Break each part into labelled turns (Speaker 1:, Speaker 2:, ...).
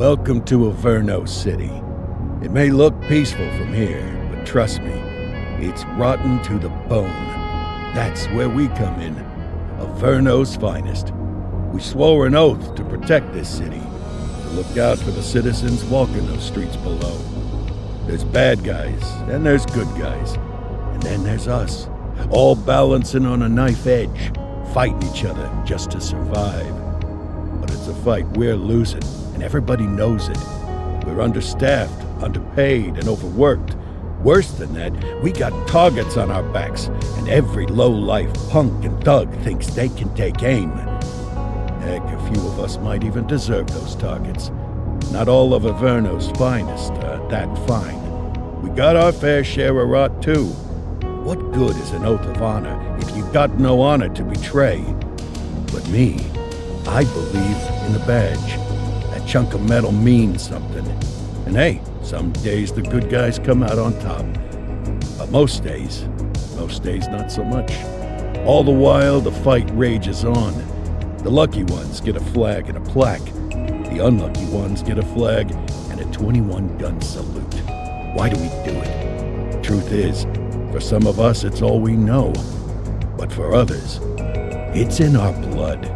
Speaker 1: Welcome to Averno City. It may look peaceful from here, but trust me, it's rotten to the bone. That's where we come in. Averno's finest. We swore an oath to protect this city, to look out for the citizens walking those streets below. There's bad guys, and there's good guys. And then there's us, all balancing on a knife edge, fighting each other just to survive. But it's a fight we're losing, and everybody knows it. We're understaffed, underpaid, and overworked. Worse than that, we got targets on our backs, and every low-life punk and thug thinks they can take aim. Heck, a few of us might even deserve those targets. Not all of Averno's finest are that fine. We got our fair share of rot, too. What good is an oath of honor if you got no honor to betray? But me, I believe in the badge. That chunk of metal means something. And hey, some days the good guys come out on top. But most days not so much. All the while, the fight rages on. The lucky ones get a flag and a plaque. The unlucky ones get a flag and a 21-gun salute. Why do we do it? Truth is, for some of us, it's all we know. But for others, it's in our blood.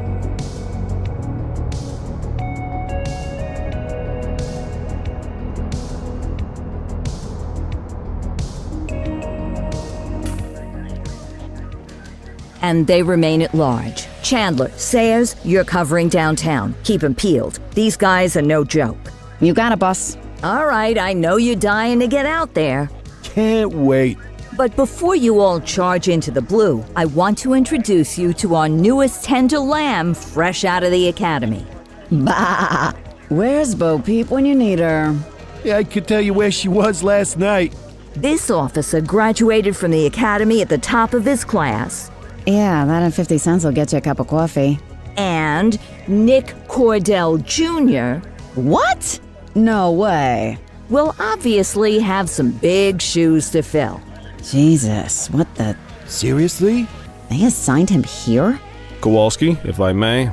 Speaker 2: And they remain at large. Chandler, Sayers, you're covering downtown. Keep 'em peeled. These guys are no joke.
Speaker 3: You got it, boss.
Speaker 2: All right, I know you're dying to get out there.
Speaker 1: Can't wait.
Speaker 2: But before you all charge into the blue, I want to introduce you to our newest tender lamb fresh out of the academy.
Speaker 3: Bah! Where's Bo Peep when you need her?
Speaker 1: Yeah, I could tell you where she was last night.
Speaker 2: This officer graduated from the academy at the top of his class.
Speaker 3: Yeah, that and 50 cents will get you a cup of coffee.
Speaker 2: And Nick Cordell Jr.
Speaker 3: What? No way.
Speaker 2: will obviously have some big shoes to fill.
Speaker 3: Jesus, what the...
Speaker 1: Seriously?
Speaker 3: They assigned him here?
Speaker 4: Kowalski, if I may,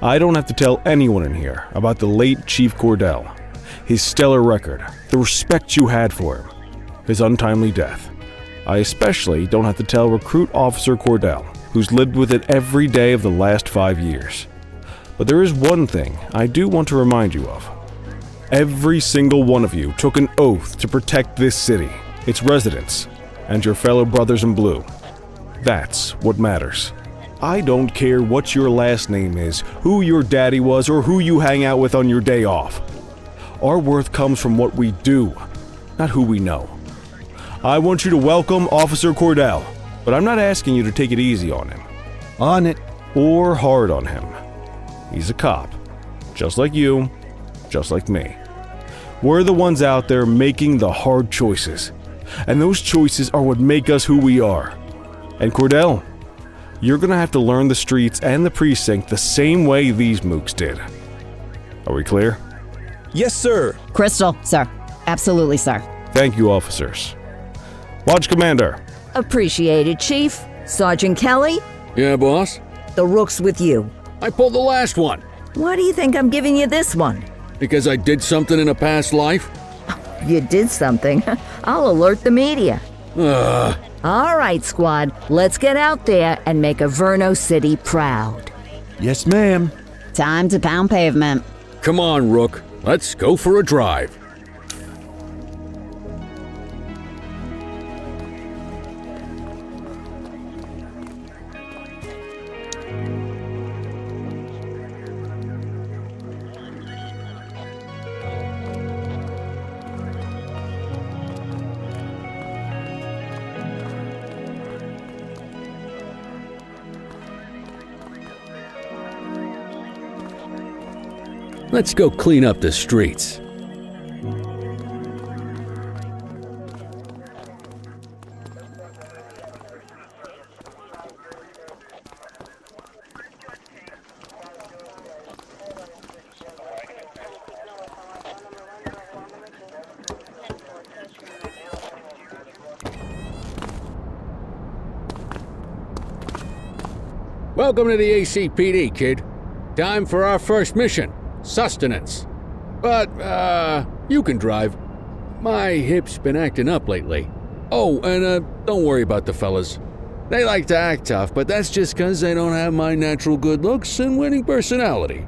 Speaker 4: I don't have to tell anyone in here about the late Chief Cordell, his stellar record, the respect you had for him, his untimely death. I especially don't have to tell Recruit Officer Cordell, who's lived with it every day of the last 5 years. But there is one thing I do want to remind you of. Every single one of you took an oath to protect this city, its residents, and your fellow brothers in blue. That's what matters. I don't care what your last name is, who your daddy was, or who you hang out with on your day off. Our worth comes from what we do, not who we know. I want you to welcome Officer Cordell, but I'm not asking you to take it easy on him.
Speaker 1: On it.
Speaker 4: Or hard on him. He's a cop, just like you, just like me. We're the ones out there making the hard choices, and those choices are what make us who we are. And Cordell, you're gonna have to learn the streets and the precinct the same way these mooks did. Are we clear?
Speaker 5: Yes, sir.
Speaker 3: Crystal, sir. Absolutely, sir.
Speaker 4: Thank you, officers. Lodge Commander.
Speaker 2: Appreciated, Chief. Sergeant Kelly,
Speaker 6: Yeah, boss?
Speaker 2: the rook's with you.
Speaker 6: I pulled the last one.
Speaker 2: Why do you think I'm giving you this one?
Speaker 6: Because I did something in a past life?
Speaker 2: You did something. I'll alert the media. All right, squad. Let's get out there and make Averno City proud.
Speaker 1: Yes, ma'am.
Speaker 3: Time to pound pavement.
Speaker 6: Come on, Rook. Let's go for a drive. Let's go clean up the streets. Welcome to the ACPD, kid. Time for our first mission. Sustenance. But, you can drive. My hip's been acting up lately. Oh, and, don't worry about the fellas. They like to act tough, but that's just 'cause they don't have my natural good looks and winning personality.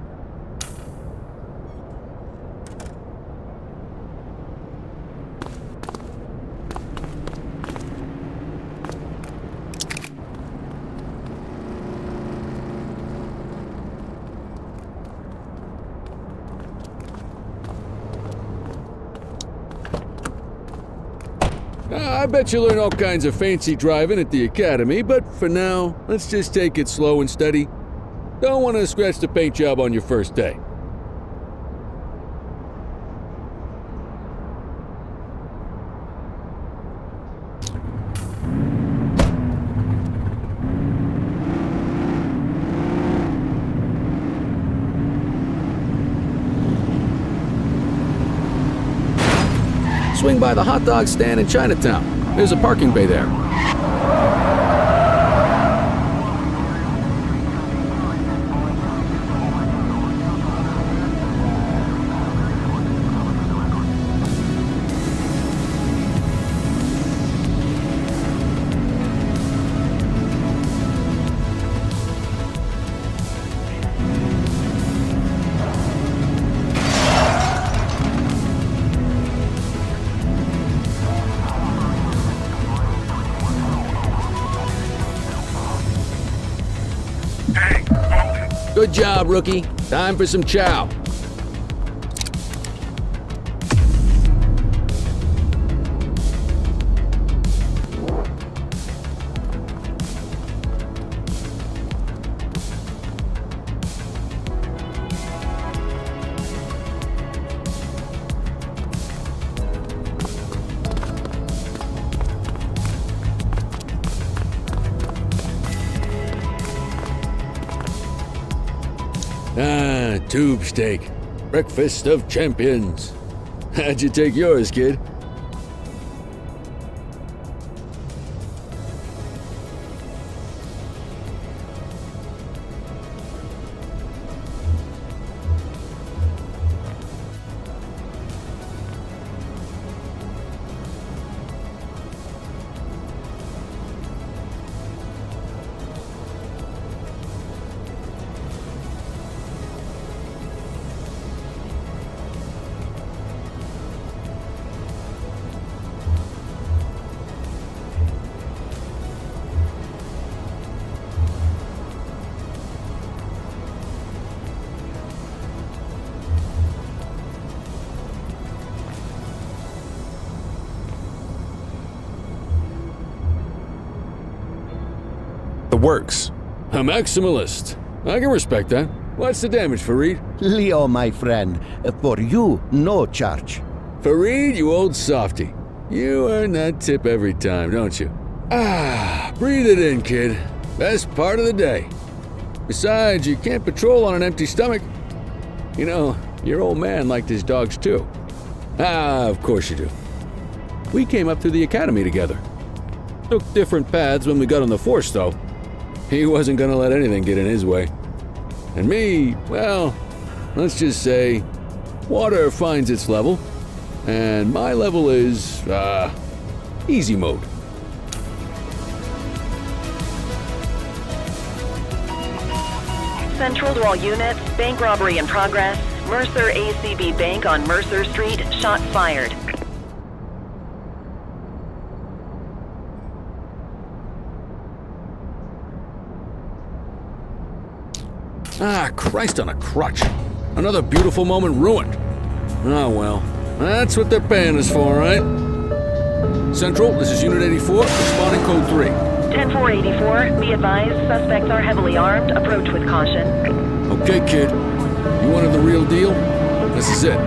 Speaker 6: I bet you learn all kinds of fancy driving at the academy, but for now, let's just take it slow and steady. Don't want to scratch the paint job on your first day. Swing by the hot dog stand in Chinatown. There's a parking bay there. Good job, rookie. Time for some chow. Tube steak. Breakfast of champions. How'd you take yours, kid?
Speaker 4: Works.
Speaker 6: A maximalist. I can respect that. What's the damage, Fareed?
Speaker 5: Leo, my friend, for you, no charge.
Speaker 6: Fareed, you old softy. You earn that tip every time, don't you? Breathe it in, kid. Best part of the day. Besides, you can't patrol on an empty stomach. You know, your old man liked his dogs too. Of course you do. We came up through the academy together. Took different paths when we got on the force, though. He wasn't gonna let anything get in his way. And me, well, let's just say, water finds its level, and my level is, easy mode.
Speaker 7: Central to all units, bank robbery in progress. Mercer ACB Bank on Mercer Street, shots fired.
Speaker 6: Christ on a crutch. Another beautiful moment ruined. Oh well, that's what they're paying us for, right? Central, this is Unit 84, responding code 3.
Speaker 7: 10-484, be advised, suspects are heavily armed, approach with caution.
Speaker 6: Okay, kid. You wanted the real deal? This is it.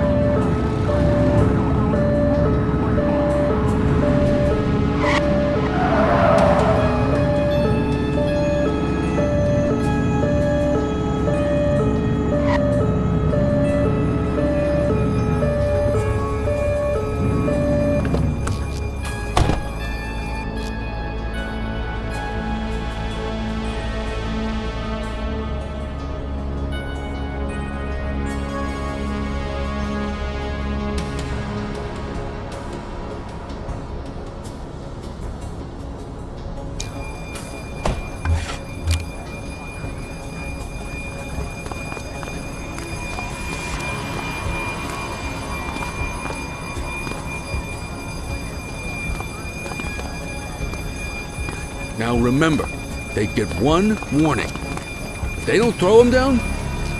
Speaker 6: Now remember, they get one warning. If they don't throw them down,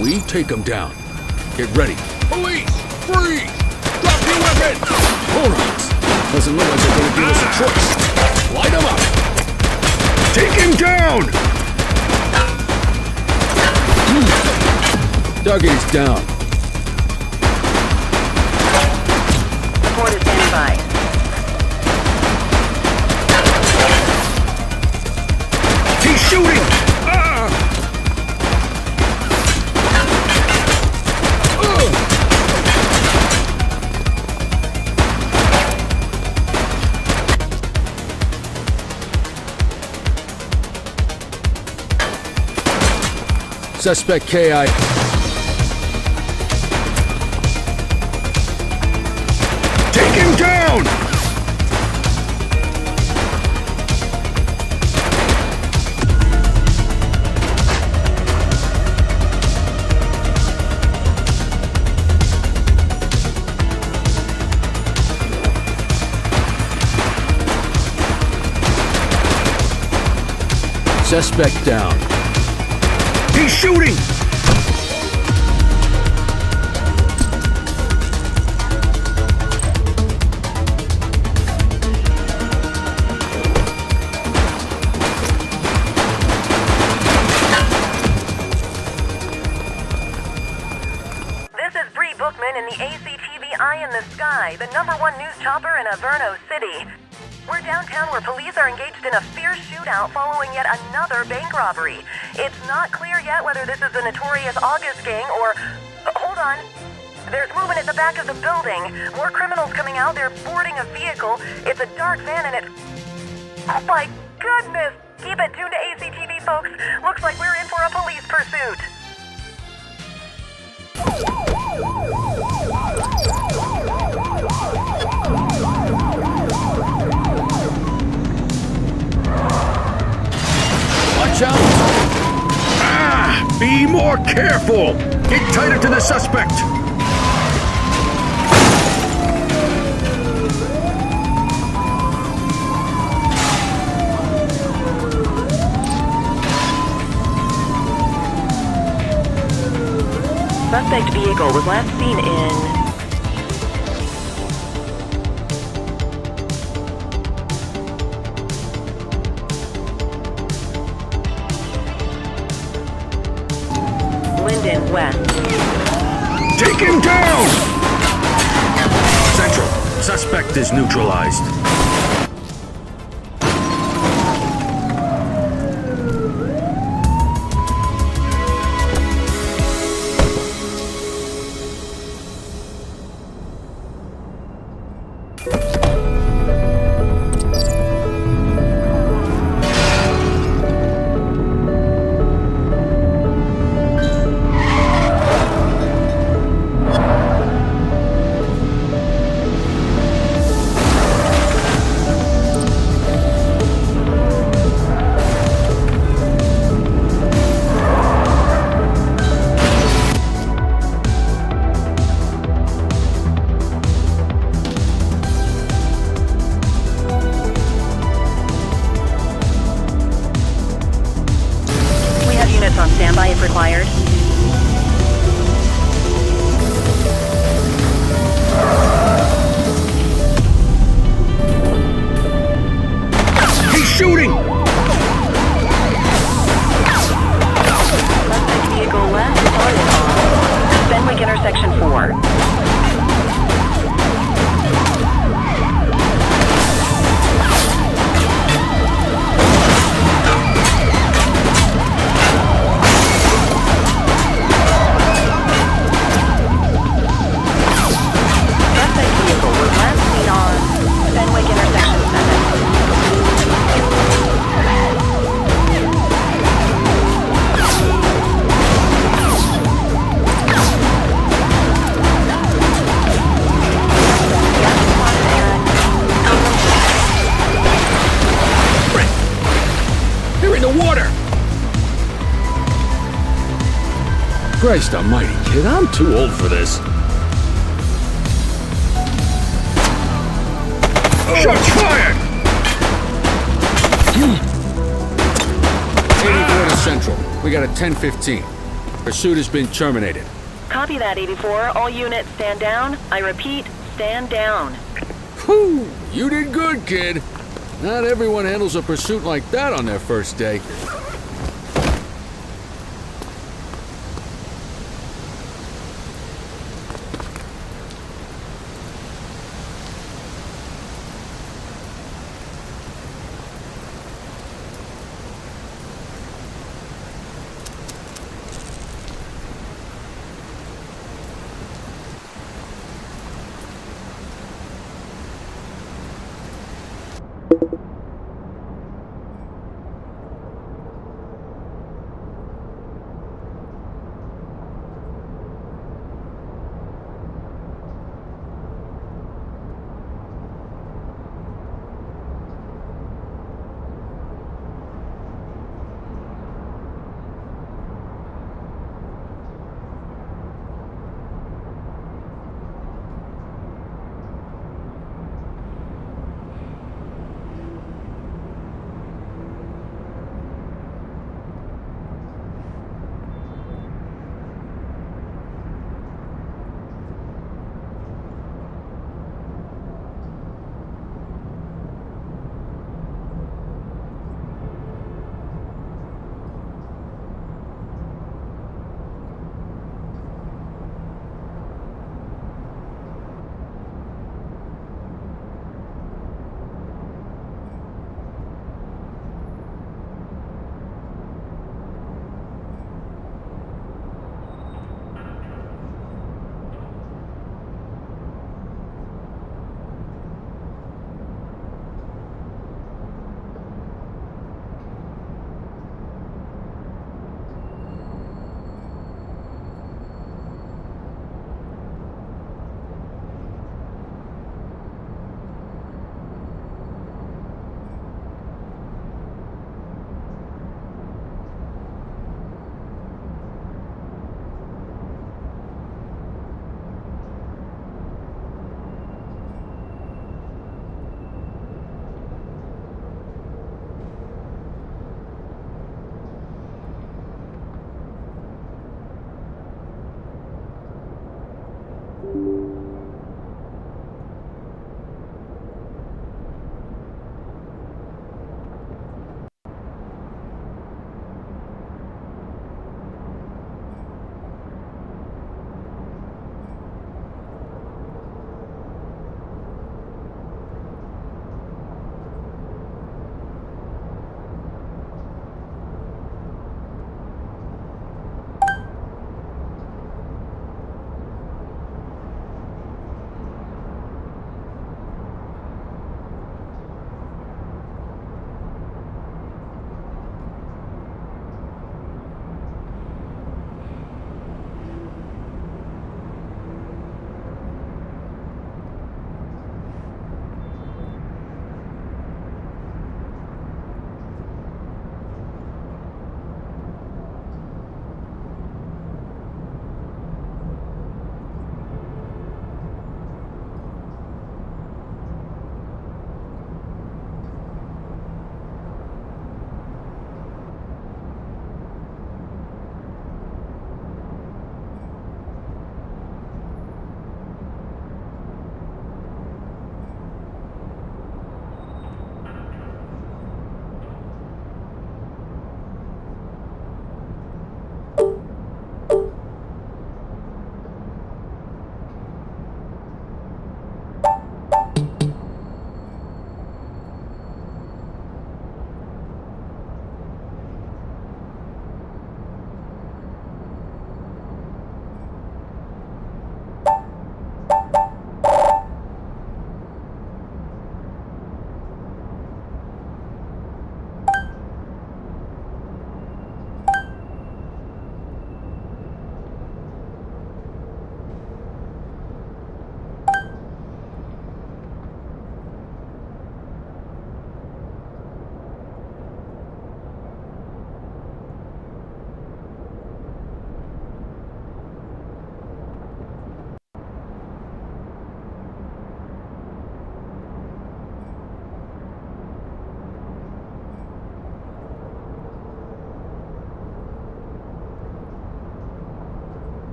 Speaker 6: we take them down. Get ready. Police! Freeze! Drop your weapon! Morons! Doesn't look like they're gonna give us a choice. Light them up! Take him down! Dougie's down.
Speaker 7: Support is standing by.
Speaker 6: He's shooting! Ah! Suspect KI. Take him down! Suspect down. He's shooting!
Speaker 7: This is Bree Bookman in the ACTV Eye in the Sky, the #1 news chopper in Averno City. We're downtown where police are engaged in a fierce shootout following yet another bank robbery. It's not clear yet whether this is the notorious August gang or... hold on. There's movement at the back of the building. More criminals coming out. They're boarding a vehicle. It's a dark van and it... oh my goodness! Keep it tuned to ACTV, folks. Looks like we're in for a police pursuit.
Speaker 6: Watch out! Ah! Be more careful! Get tighter to the suspect!
Speaker 7: Suspect vehicle was last seen in... Linden West.
Speaker 6: Take him down! Central, suspect is neutralized.
Speaker 7: On standby if required.
Speaker 6: He's shooting!
Speaker 7: Suspect vehicle left, target on. Fenwick intersection 4.
Speaker 6: Christ almighty, kid, I'm too old for this. Shots fired! We got a 10-15. Pursuit has been terminated.
Speaker 7: Copy that, 84. All units stand down. I repeat, stand down.
Speaker 6: Whew! You did good, kid. Not everyone handles a pursuit like that on their first day.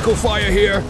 Speaker 6: vehicle fire here.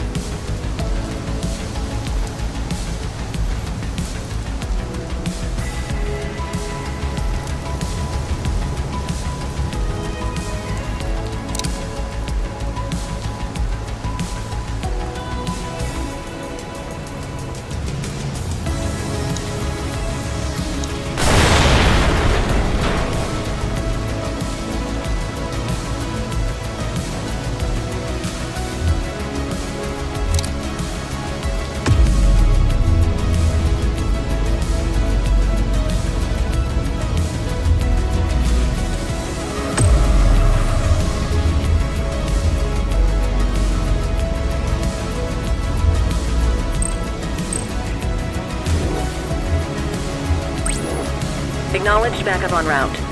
Speaker 7: Acknowledged backup en route.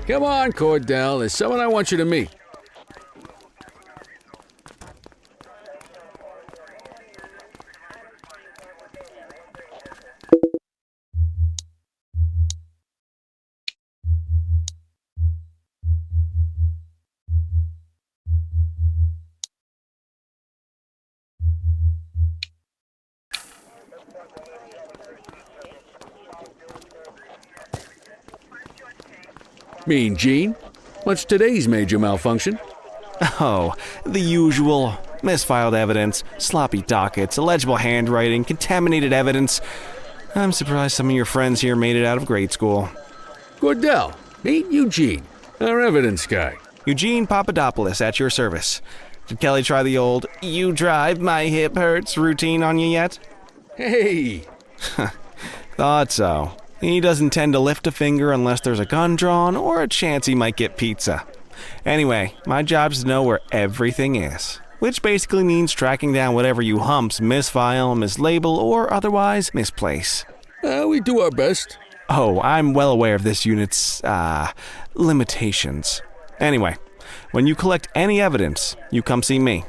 Speaker 6: Come on, Cordell. There's someone I want you to meet. Mean Gene? What's today's major malfunction?
Speaker 4: Oh, the usual. Misfiled evidence, sloppy dockets, illegible handwriting, contaminated evidence. I'm surprised some of your friends here made it out of grade school.
Speaker 6: Cordell, meet Eugene, our evidence guy.
Speaker 4: Eugene Papadopoulos at your service. Did Kelly try the old, "you drive, my hip hurts" routine on you yet?
Speaker 6: Hey!
Speaker 4: Thought so. He doesn't tend to lift a finger unless there's a gun drawn or a chance he might get pizza. Anyway, my job's to know where everything is, which basically means tracking down whatever you humps misfile, mislabel, or otherwise misplace.
Speaker 6: We do our best.
Speaker 4: Oh, I'm well aware of this unit's, limitations. Anyway, when you collect any evidence, you come see me.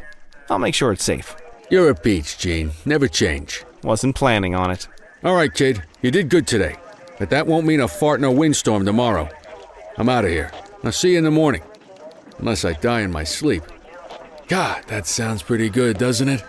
Speaker 4: I'll make sure it's safe.
Speaker 6: You're a peach, Gene. Never change.
Speaker 4: Wasn't planning on it.
Speaker 6: All right, kid. You did good today. But that won't mean a fart in a windstorm tomorrow. I'm out of here. I'll see you in the morning. Unless I die in my sleep. God, that sounds pretty good, doesn't it?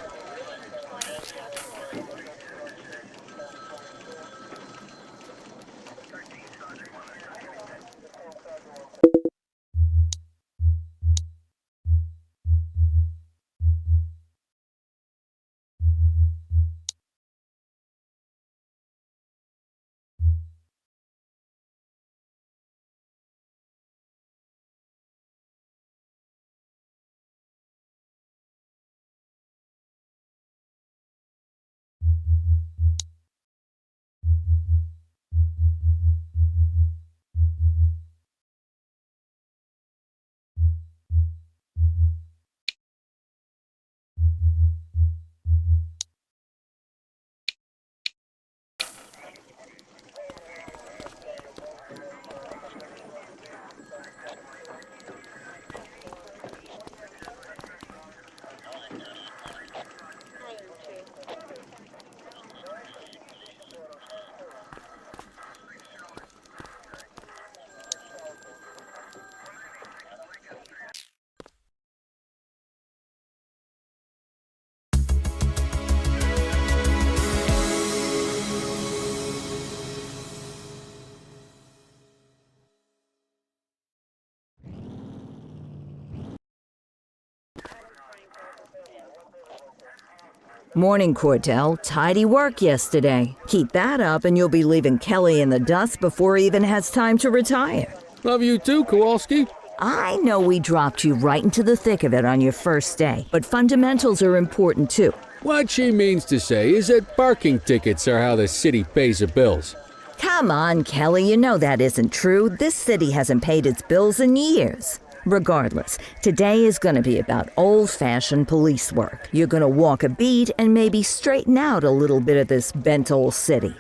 Speaker 2: Morning, Cordell. Tidy work yesterday. Keep that up and you'll be leaving Kelly in the dust before he even has time to retire.
Speaker 6: Love you too, Kowalski.
Speaker 2: I know we dropped you right into the thick of it on your first day, but fundamentals are important too.
Speaker 6: What she means to say is that parking tickets are how the city pays the bills.
Speaker 2: Come on, Kelly, you know that isn't true. This city hasn't paid its bills in years. Regardless, today is going to be about old-fashioned police work. You're going to walk a beat and maybe straighten out a little bit of this bent old city.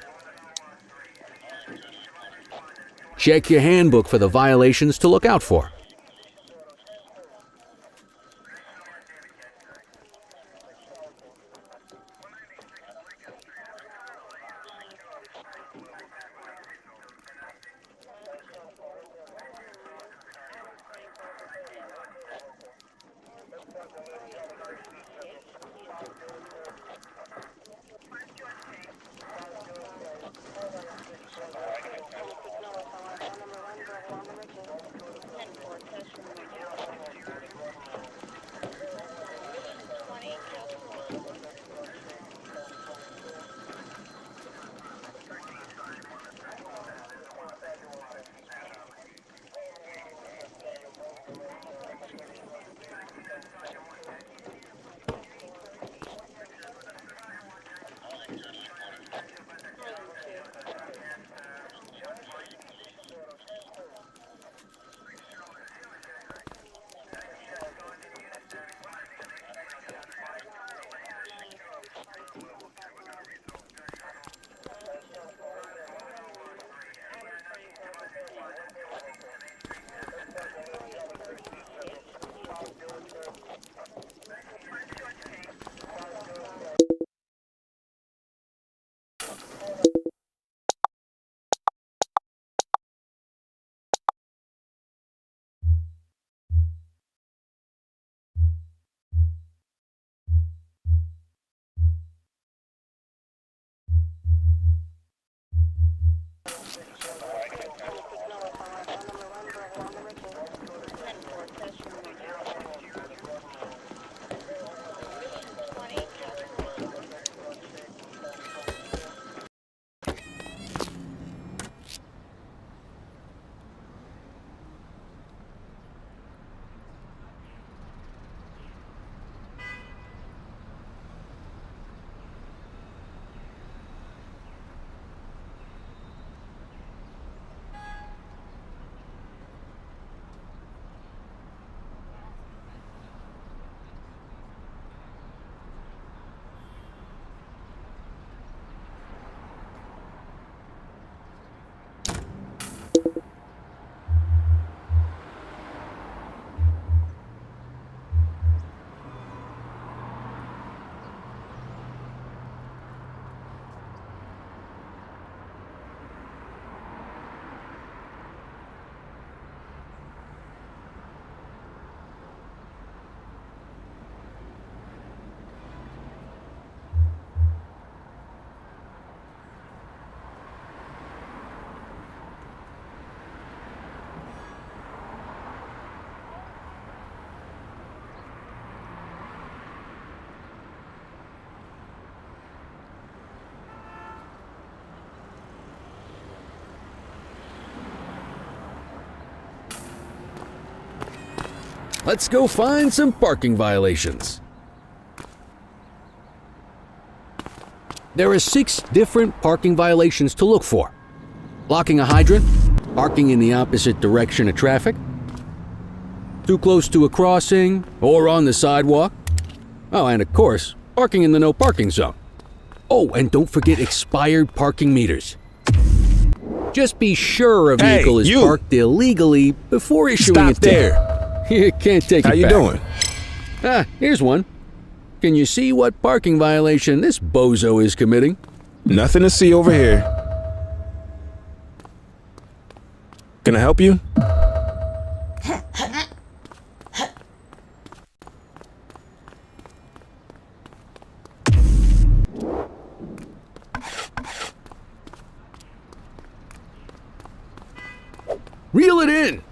Speaker 6: Check your handbook for the violations to look out for. Let's go find some parking violations. There are 6 different parking violations to look for. Blocking a hydrant, parking in the opposite direction of traffic, too close to a crossing or on the sidewalk. Oh, and of course, parking in the no parking zone. Oh, and don't forget expired parking meters. Just be sure a vehicle is parked illegally before issuing a ticket. You can't take it back.
Speaker 4: How you doing?
Speaker 6: Ah, here's one. Can you see what parking violation this bozo is committing?
Speaker 4: Nothing to see over here. Can I help you?
Speaker 6: Reel it in!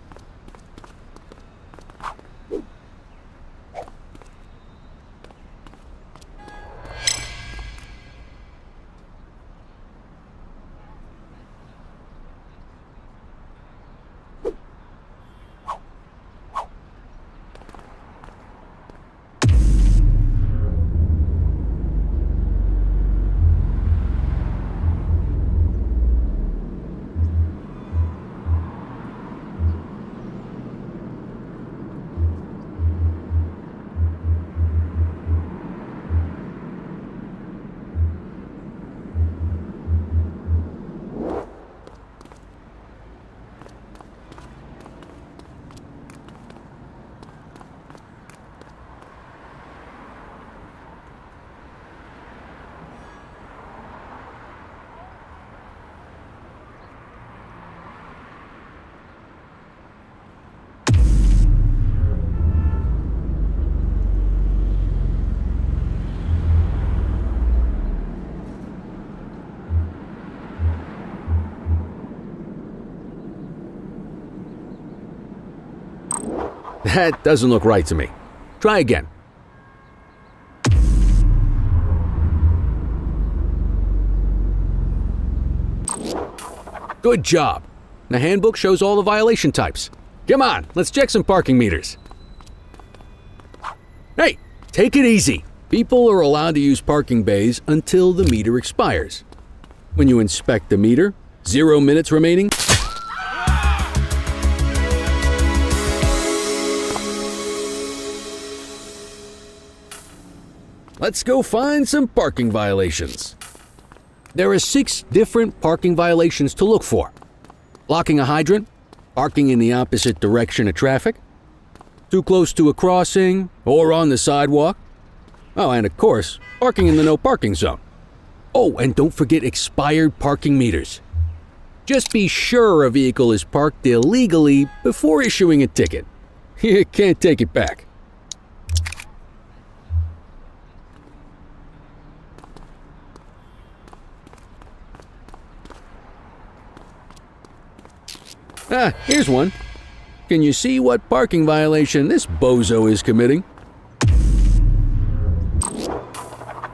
Speaker 6: That doesn't look right to me. Try again. Good job. The handbook shows all the violation types. Come on, let's check some parking meters. Hey, take it easy. People are allowed to use parking bays until the meter expires. When you inspect the meter, 0 minutes remaining. Let's go find some parking violations. There are 6 different parking violations to look for. Blocking a hydrant, parking in the opposite direction of traffic, too close to a crossing or on the sidewalk. Oh, and of course, parking in the no parking zone. Oh, and don't forget expired parking meters. Just be sure a vehicle is parked illegally before issuing a ticket. You can't take it back. Ah, here's one. Can you see what parking violation this bozo is committing?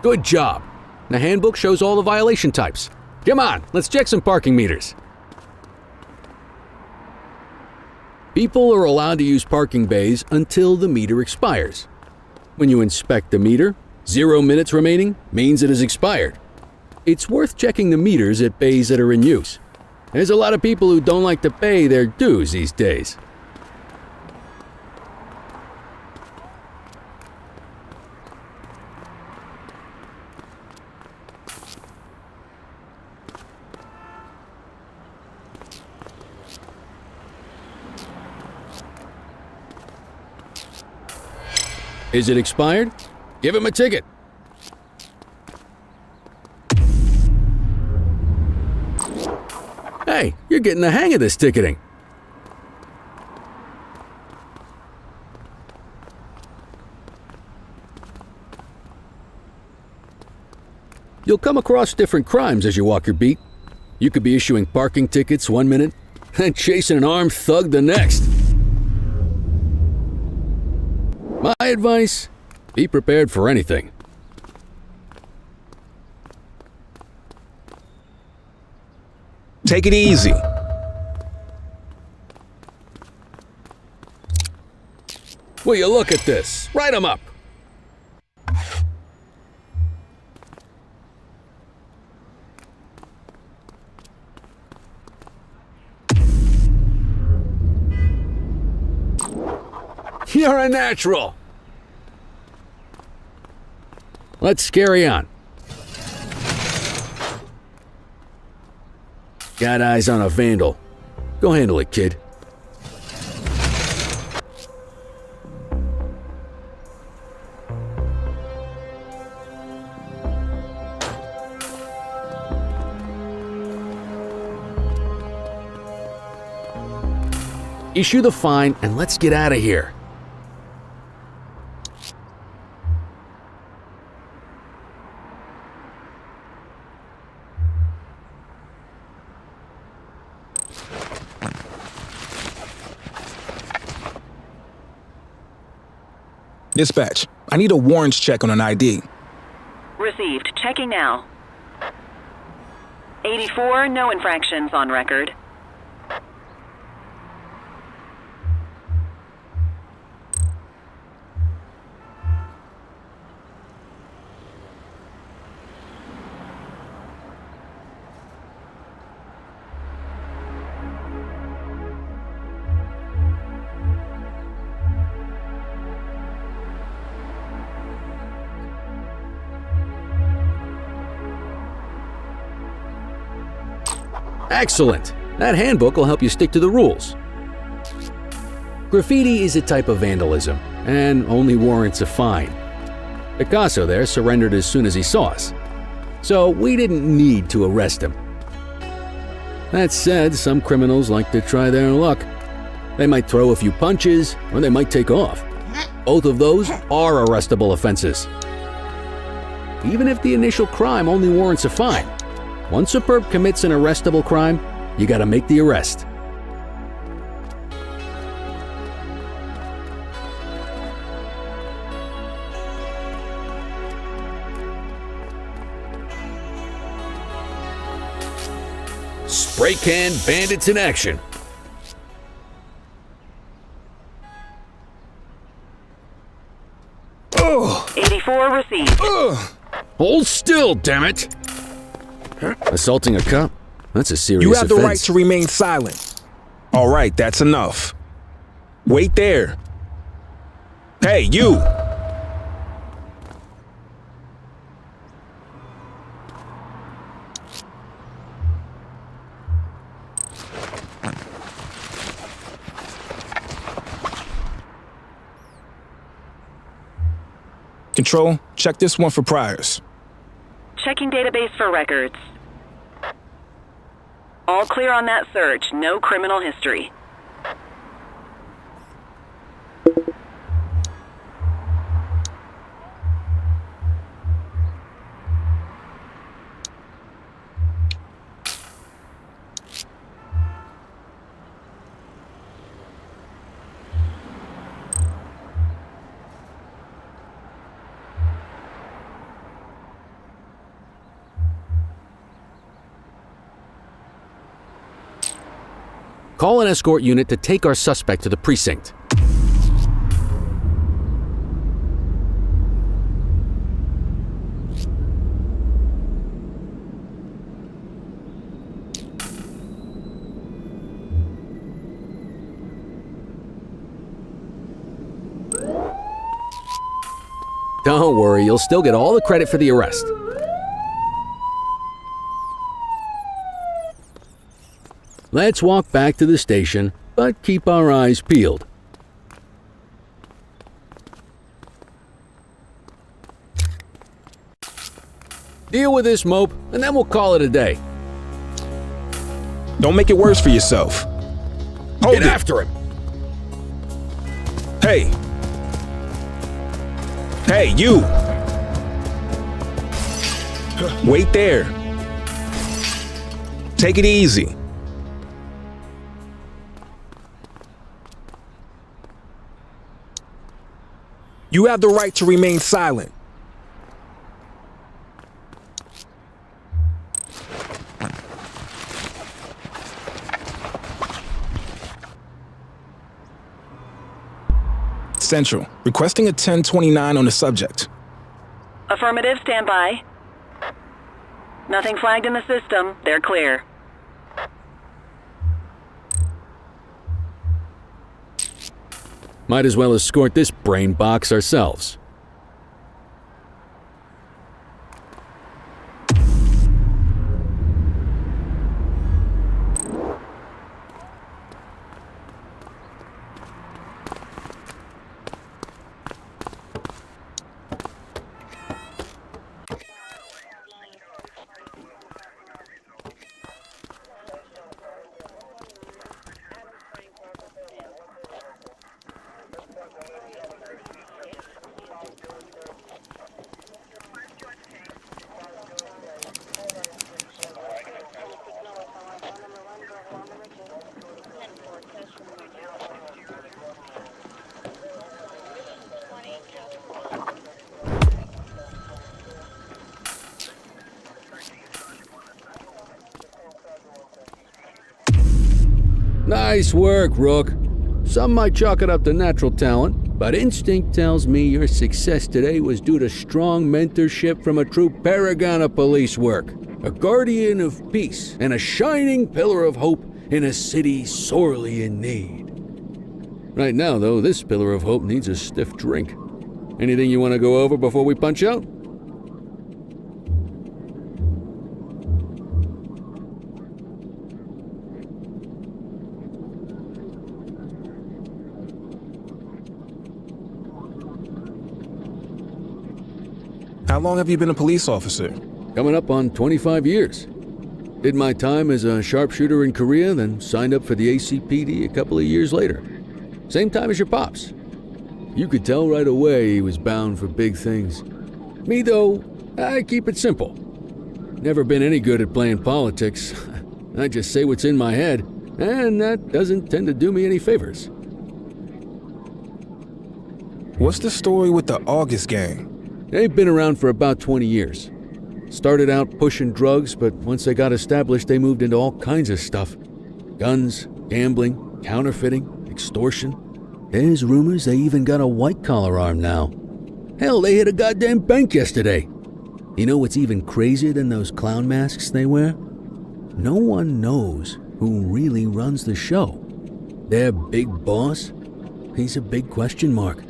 Speaker 6: Good job. The handbook shows all the violation types. Come on, let's check some parking meters. People are allowed to use parking bays until the meter expires. When you inspect the meter, 0 minutes remaining means it has expired. It's worth checking the meters at bays that are in use. There's a lot of people who don't like to pay their dues these days. Is it expired? Give him a ticket. Hey, you're getting the hang of this ticketing. You'll come across different crimes as you walk your beat. You could be issuing parking tickets 1 minute and chasing an armed thug the next. My advice, be prepared for anything.
Speaker 8: Take it easy.
Speaker 6: Will you look at this? Write them up. You're a natural. Let's carry on. Got eyes on a vandal. Go handle it, kid. Issue the fine and let's get out of here.
Speaker 8: Dispatch, I need a warrants check on an ID.
Speaker 9: Received. Checking now. 84, no infractions on record.
Speaker 6: Excellent! That handbook will help you stick to the rules. Graffiti is a type of vandalism, and only warrants a fine. Picasso there surrendered as soon as he saw us, so we didn't need to arrest him. That said, some criminals like to try their luck. They might throw a few punches, or they might take off. Both of those are arrestable offenses. Even if the initial crime only warrants a fine, once a perp commits an arrestable crime, you gotta make the arrest. spray can bandits in action.
Speaker 8: Ugh.
Speaker 9: 84 received.
Speaker 8: Ugh.
Speaker 6: Hold still, damn it! Assaulting a cop? That's a serious
Speaker 8: You have the
Speaker 6: offense.
Speaker 8: right to remain silent. All right, that's enough. Wait there. Hey, you! Control, check this one for priors.
Speaker 9: Checking database for records. All clear on that search. No criminal history.
Speaker 6: Call an escort unit to take our suspect to the precinct. Don't worry, you'll still get all the credit for the arrest. Let's walk back to the station, but keep our eyes peeled. Deal with this mope, and then we'll call it a day.
Speaker 8: Don't make it worse for yourself. Hold
Speaker 6: Get
Speaker 8: it.
Speaker 6: after him!
Speaker 8: Hey! Hey, you! Wait there. Take it easy. You have the right to remain silent. Central, requesting a 1029 on the subject.
Speaker 9: Affirmative, stand by. Nothing flagged in the system. They're clear.
Speaker 6: Might as well escort this brain box ourselves. Nice work, Rook. Some might chalk it up to natural talent, but instinct tells me your success today was due to strong mentorship from a true paragon of police work, a guardian of peace, and a shining pillar of hope in a city sorely in need. Right now, though, this pillar of hope needs a stiff drink. Anything you want to go over before we punch out?
Speaker 8: How long have you been a police officer?
Speaker 6: Coming up on 25 years. Did my time as a sharpshooter in Korea, then signed up for the ACPD a couple of years later. Same time as your pops. You could tell right away he was bound for big things. Me, though, I keep it simple. Never been any good at playing politics. I just say what's in my head, and that doesn't tend to do me any favors.
Speaker 8: What's the story with the August gang?
Speaker 6: They've been around for about 20 years. Started out pushing drugs, but once they got established, they moved into all kinds of stuff. Guns, gambling, counterfeiting, extortion. There's rumors they even got a white-collar arm now. Hell, they hit a goddamn bank yesterday. You know what's even crazier than those clown masks they wear? No one knows who really runs the show. Their big boss? He's a big question mark.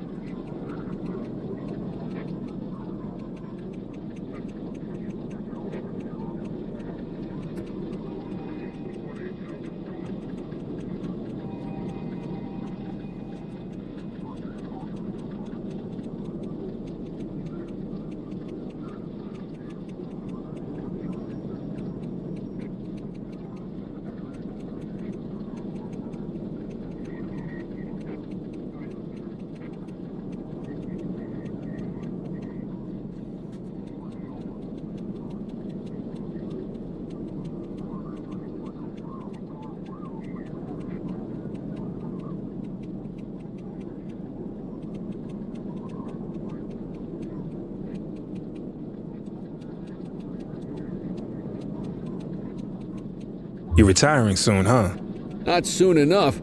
Speaker 8: You're retiring soon, huh?
Speaker 6: Not soon enough.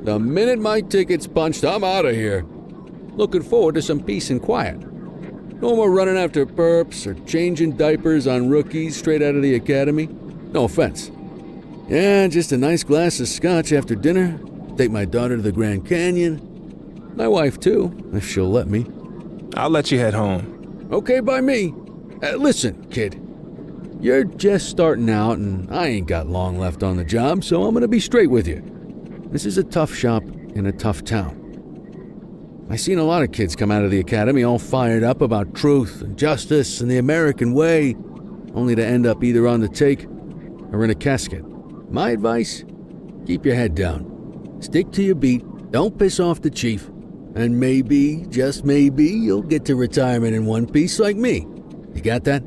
Speaker 6: The minute my ticket's punched, I'm out of here. Looking forward to some peace and quiet. No more running after perps or changing diapers on rookies straight out of the academy. No offense. Yeah, just a nice glass of scotch after dinner. Take my daughter to the Grand Canyon. My wife, too, if she'll let me.
Speaker 8: I'll let you head home.
Speaker 6: Okay by me. Listen, kid. You're just starting out, and I ain't got long left on the job, so I'm gonna be straight with you. This is a tough shop in a tough town. I seen a lot of kids come out of the academy all fired up about truth and justice and the American way, only to end up either on the take or in a casket. My advice? Keep your head down. Stick to your beat, don't piss off the chief, and maybe, just maybe, you'll get to retirement in one piece like me. You got that?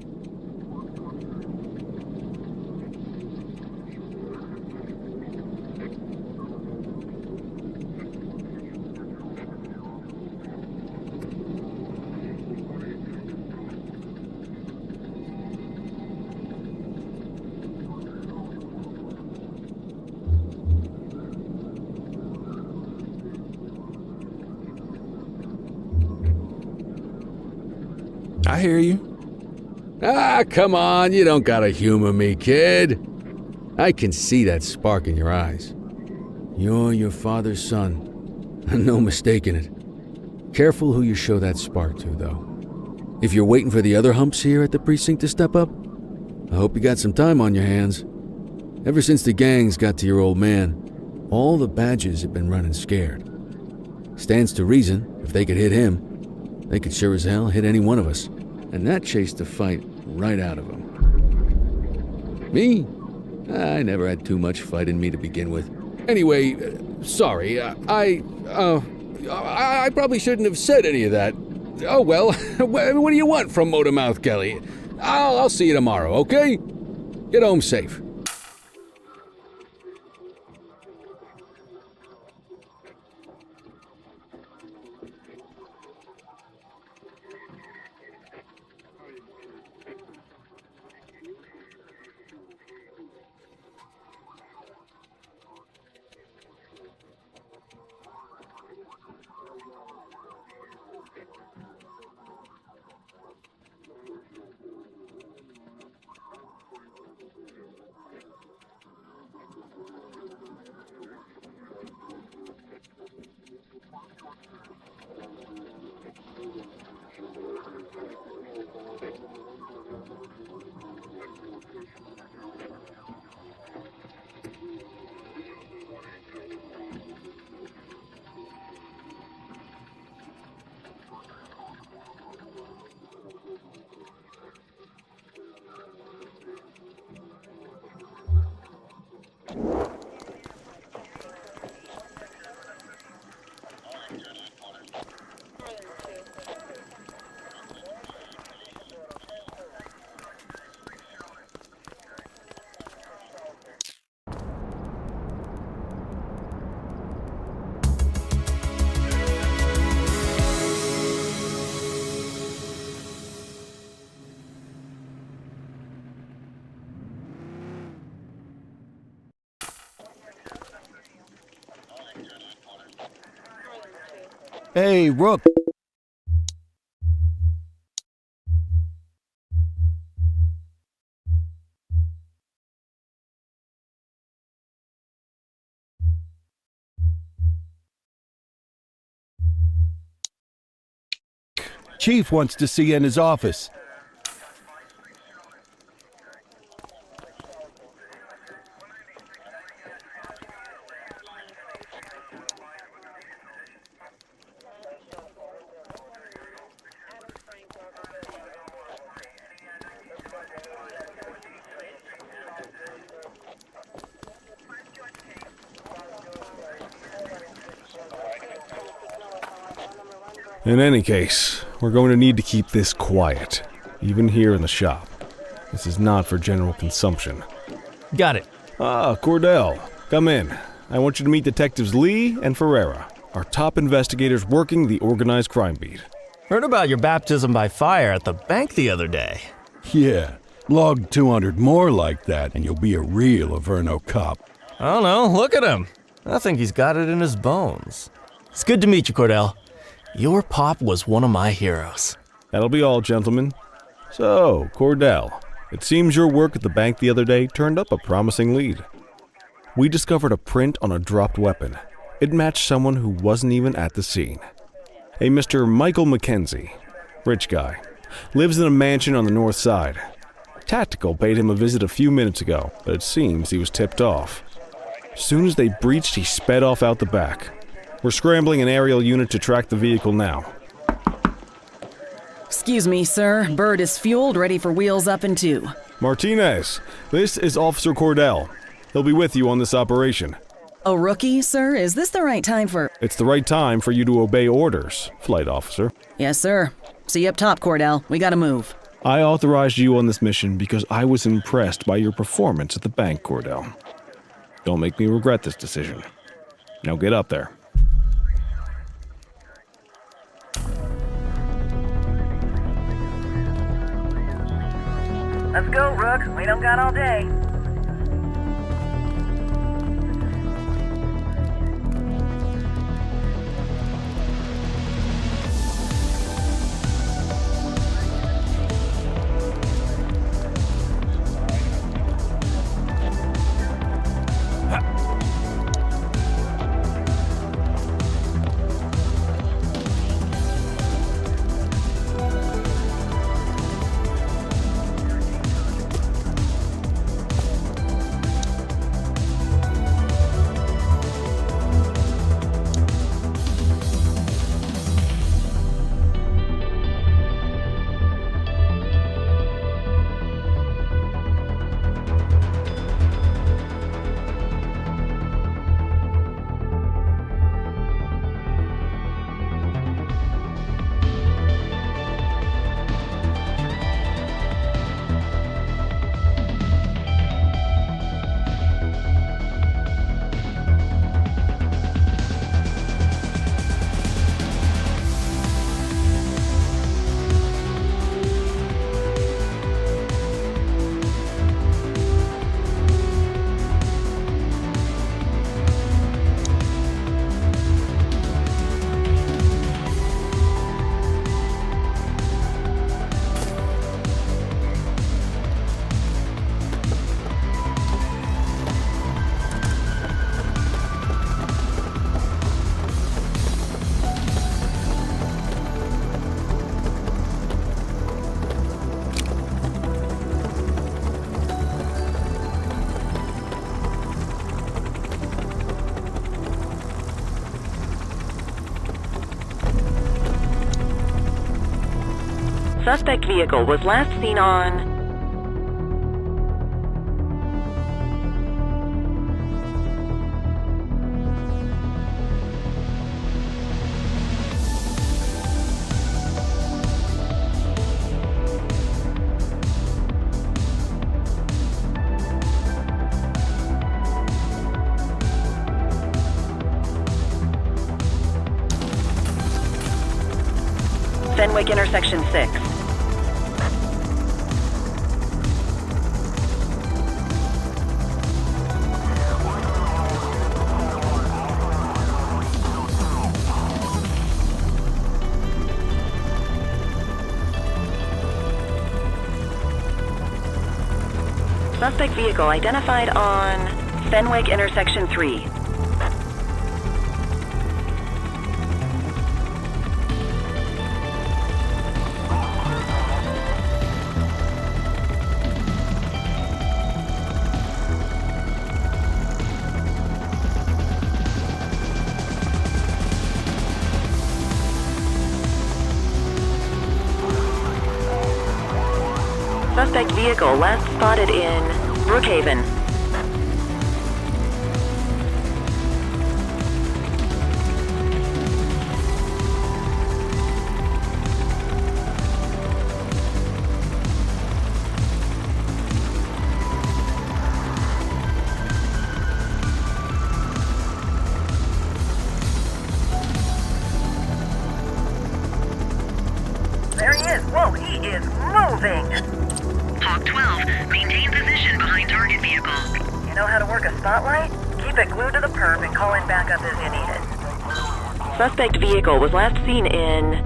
Speaker 8: I hear you.
Speaker 6: Ah, come on, you don't gotta humor me, kid. I can see that spark in your eyes. You're your father's son, no mistaking it. Careful who you show that spark to, though. If you're waiting for the other humps here at the precinct to step up, I hope you got some time on your hands. Ever since the gangs got to your old man, all the badges have been running scared. Stands to reason, if they could hit him, they could sure as hell hit any one of us. And that chased the fight right out of him. Me? I never had too much fight in me to begin with. Anyway, sorry, I probably shouldn't have said any of that. Oh well, what do you want from Motormouth Kelly? I'll see you tomorrow, okay? Get home safe.
Speaker 1: Hey, Rook. Chief wants to see you in his office.
Speaker 4: In any case, we're going to need to keep this quiet, even here in the shop. This is not for general consumption.
Speaker 10: Got it.
Speaker 4: Ah, Cordell, come in. I want you to meet Detectives Lee and Ferreira, our top investigators working the organized crime beat.
Speaker 10: Heard about your baptism by fire at the bank the other day.
Speaker 1: Yeah, log 200 more like that and you'll be a real Averno cop.
Speaker 10: I don't know, look at him. I think he's got it in his bones. It's good to meet you, Cordell. Your pop was one of my heroes.
Speaker 4: That'll be all, gentlemen. So, Cordell, it seems your work at the bank the other day turned up a promising lead. We discovered a print on a dropped weapon. It matched someone who wasn't even at the scene. A Mr. Michael McKenzie, rich guy, lives in a mansion on the north side. Tactical paid him a visit a few minutes ago, but it seems he was tipped off. As soon as they breached, he sped off out the back. We're scrambling an aerial unit to track the vehicle now.
Speaker 3: Excuse me, sir. Bird is fueled, ready for wheels up in 2.
Speaker 4: Martinez, this is Officer Cordell. He'll be with you on this operation.
Speaker 3: A rookie, sir? Is this the right time for...
Speaker 4: It's the right time for you to obey orders, flight officer.
Speaker 3: Yes, sir. See you up top, Cordell. We gotta move.
Speaker 4: I authorized you on this mission because I was impressed by your performance at the bank, Cordell. Don't make me regret this decision. Now get up there.
Speaker 7: Let's go, Rook. We don't got all day.
Speaker 9: Suspect vehicle was last seen on... Fenwick intersection 6. Suspect vehicle identified on Fenwick intersection 3. Suspect vehicle last spotted in Brookhaven.
Speaker 7: There he is. Whoa, he is moving.
Speaker 11: Hawk 12, maintain position behind target vehicle.
Speaker 7: You know how to work a spotlight? Keep it glued to the perp and call in backup as you need it.
Speaker 9: Suspect vehicle was last seen in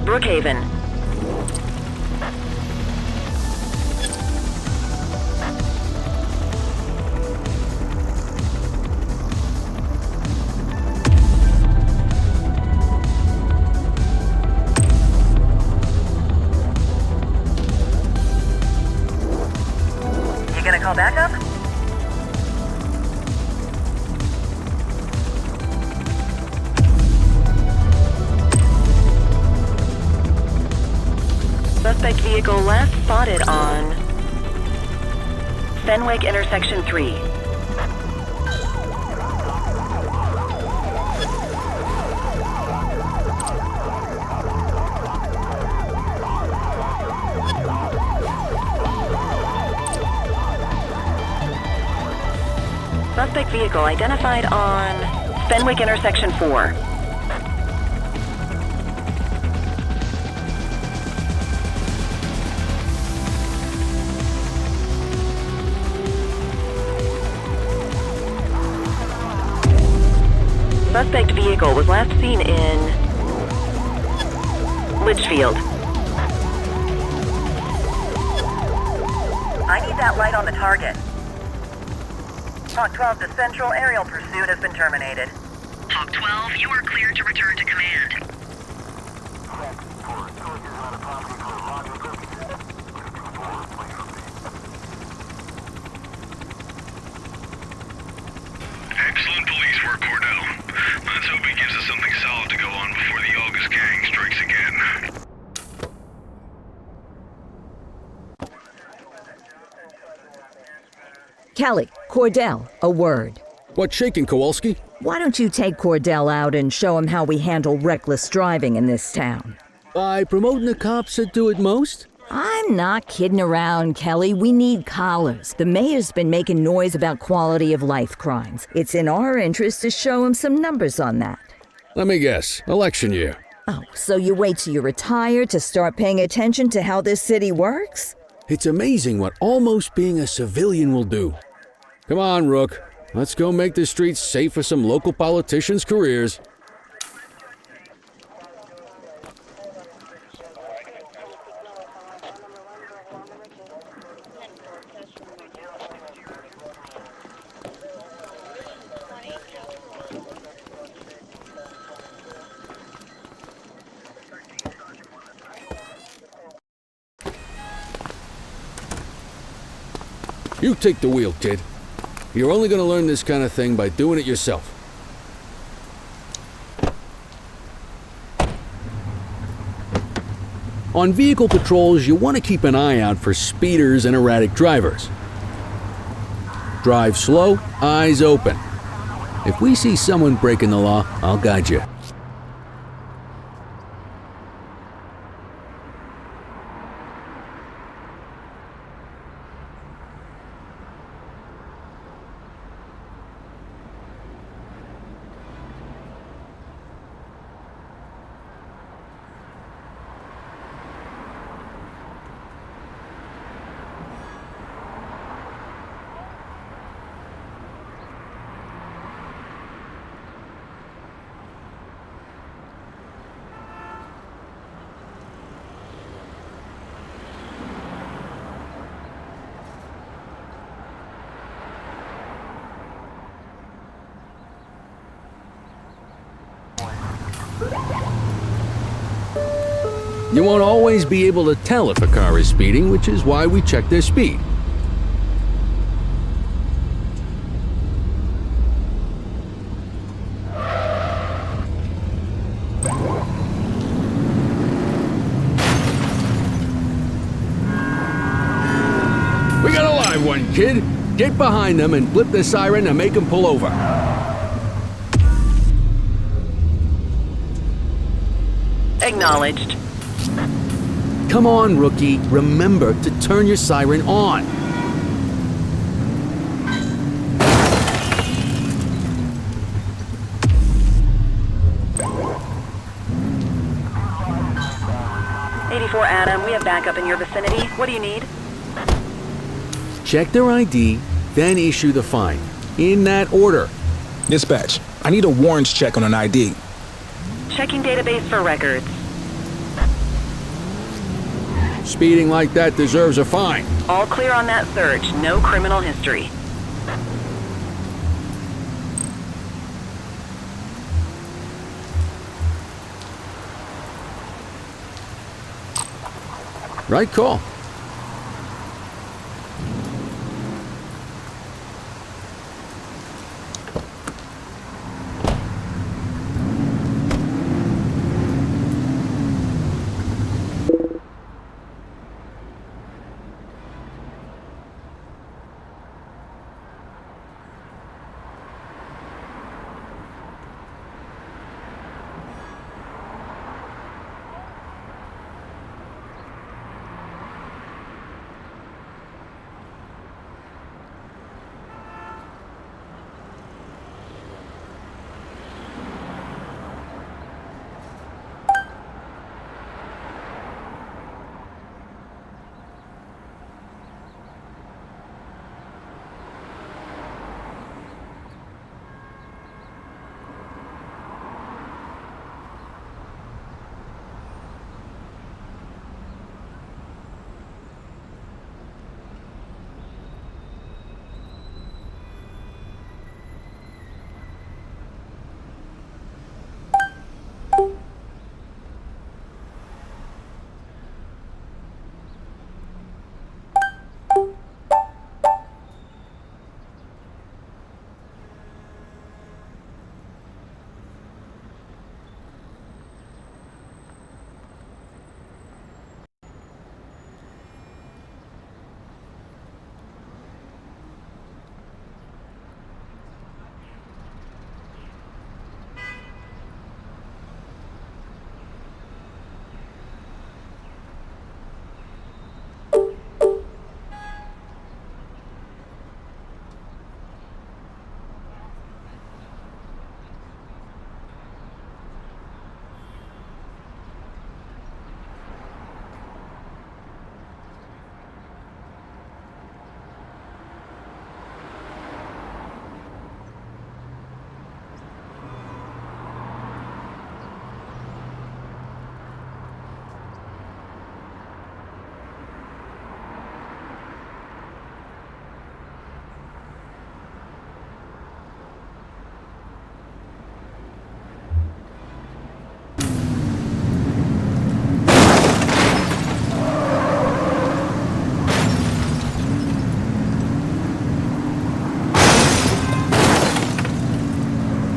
Speaker 9: Brookhaven.
Speaker 7: Gonna call backup?
Speaker 9: Suspect vehicle last spotted on Fenwick intersection 3. Suspect vehicle identified on Fenwick intersection 4. Suspect vehicle was last seen in Litchfield.
Speaker 7: I need that light on the target. Hawk 12 to Central, aerial pursuit has been terminated.
Speaker 11: Hawk 12, you are cleared to return to command.
Speaker 12: Excellent police work, Cordell. Let's hope he gives us something solid to go on before the August gang strikes again.
Speaker 2: Kelly, Cordell, a word.
Speaker 6: What's shaking, Kowalski?
Speaker 2: Why don't you take Cordell out and show him how we handle reckless driving in this town?
Speaker 6: By promoting the cops that do it most?
Speaker 2: I'm not kidding around, Kelly. We need collars. The mayor's been making noise about quality of life crimes. It's in our interest to show him some numbers on that.
Speaker 6: Let me guess. Election year.
Speaker 2: Oh, so you wait till you retire to start paying attention to how this city works?
Speaker 6: It's amazing what almost being a civilian will do. Come on, Rook. Let's go make the streets safe for some local politicians' careers. You take the wheel, kid. You're only going to learn this kind of thing by doing it yourself. On vehicle patrols, you want to keep an eye out for speeders and erratic drivers. Drive slow, eyes open. If we see someone breaking the law, I'll guide you. You won't always be able to tell if a car is speeding, which is why we check their speed. We got a live one, kid. Get behind them and flip the siren and make them pull over.
Speaker 9: Acknowledged.
Speaker 6: Come on, rookie. Remember to turn your siren on.
Speaker 9: Adam, we have backup in your vicinity. What do you need?
Speaker 6: Check their ID, then issue the fine. In that order.
Speaker 8: Dispatch, I need a warrants check on an ID.
Speaker 9: Checking database for records.
Speaker 6: Speeding like that deserves a fine.
Speaker 9: All clear on that search. No criminal history.
Speaker 6: Right call.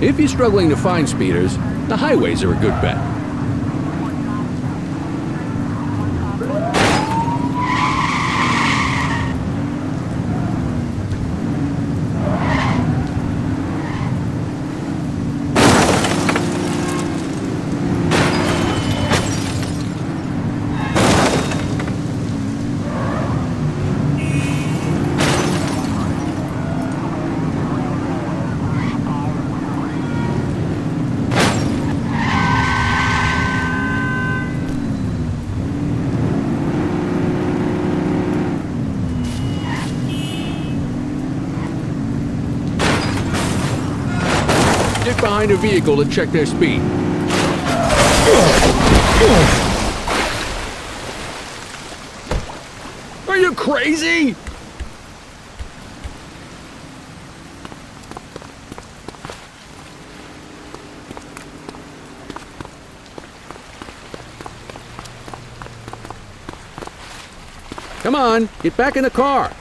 Speaker 6: If you're struggling to find speeders, the highways are a good bet. Get behind a vehicle to check their speed. Are you crazy? Come on, get back in the car.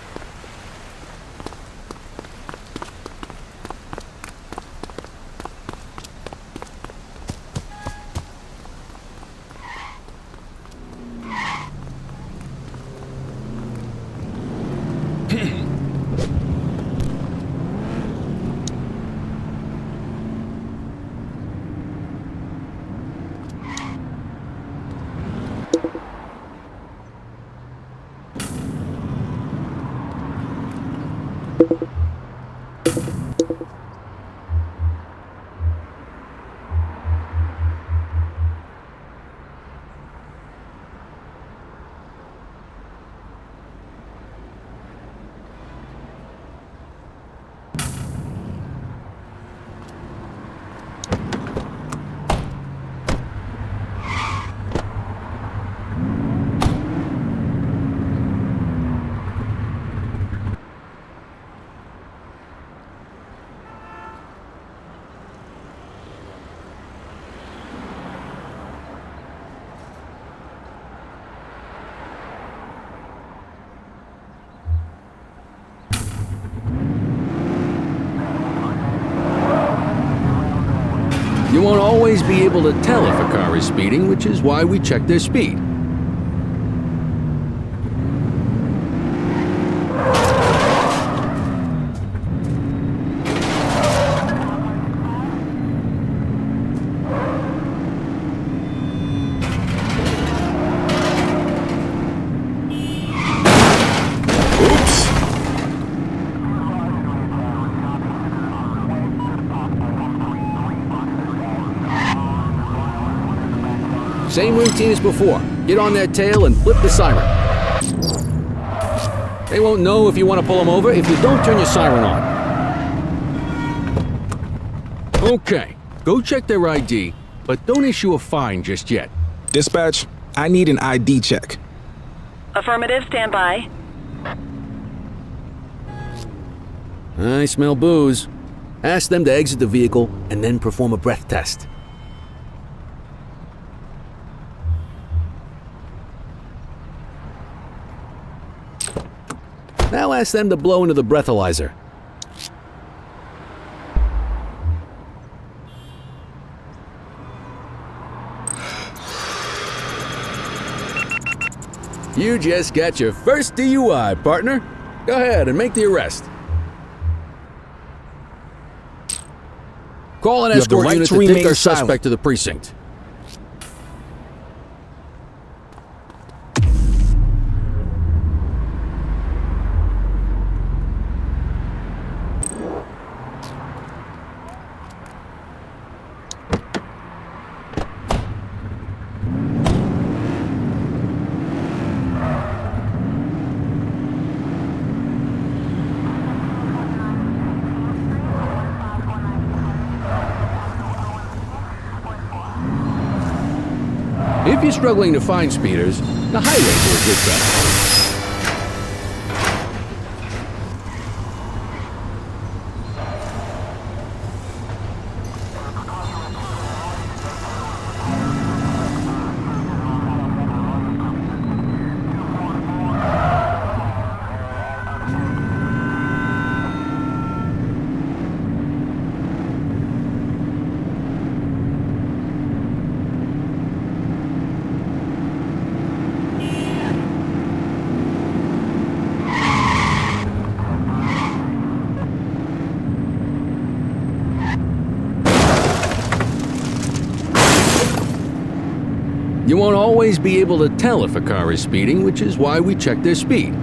Speaker 6: You won't always be able to tell if a car is speeding, which is why we check their speed. Same routine as before. Get on their tail and flip the siren. They won't know if you want to pull them over if you don't turn your siren on. Okay, go check their ID, but don't issue a fine just yet.
Speaker 8: Dispatch, I need an ID check.
Speaker 9: Affirmative, stand by.
Speaker 6: I smell booze. Ask them to exit the vehicle and then perform a breath test. Now ask them to blow into the breathalyzer. You just got your first DUI, partner. Go ahead and make the arrest. Call an escort unit to take our suspect to the precinct. If you're struggling to find speeders, the highways are a good bet. You won't always be able to tell if a car is speeding, which is why we check their speed.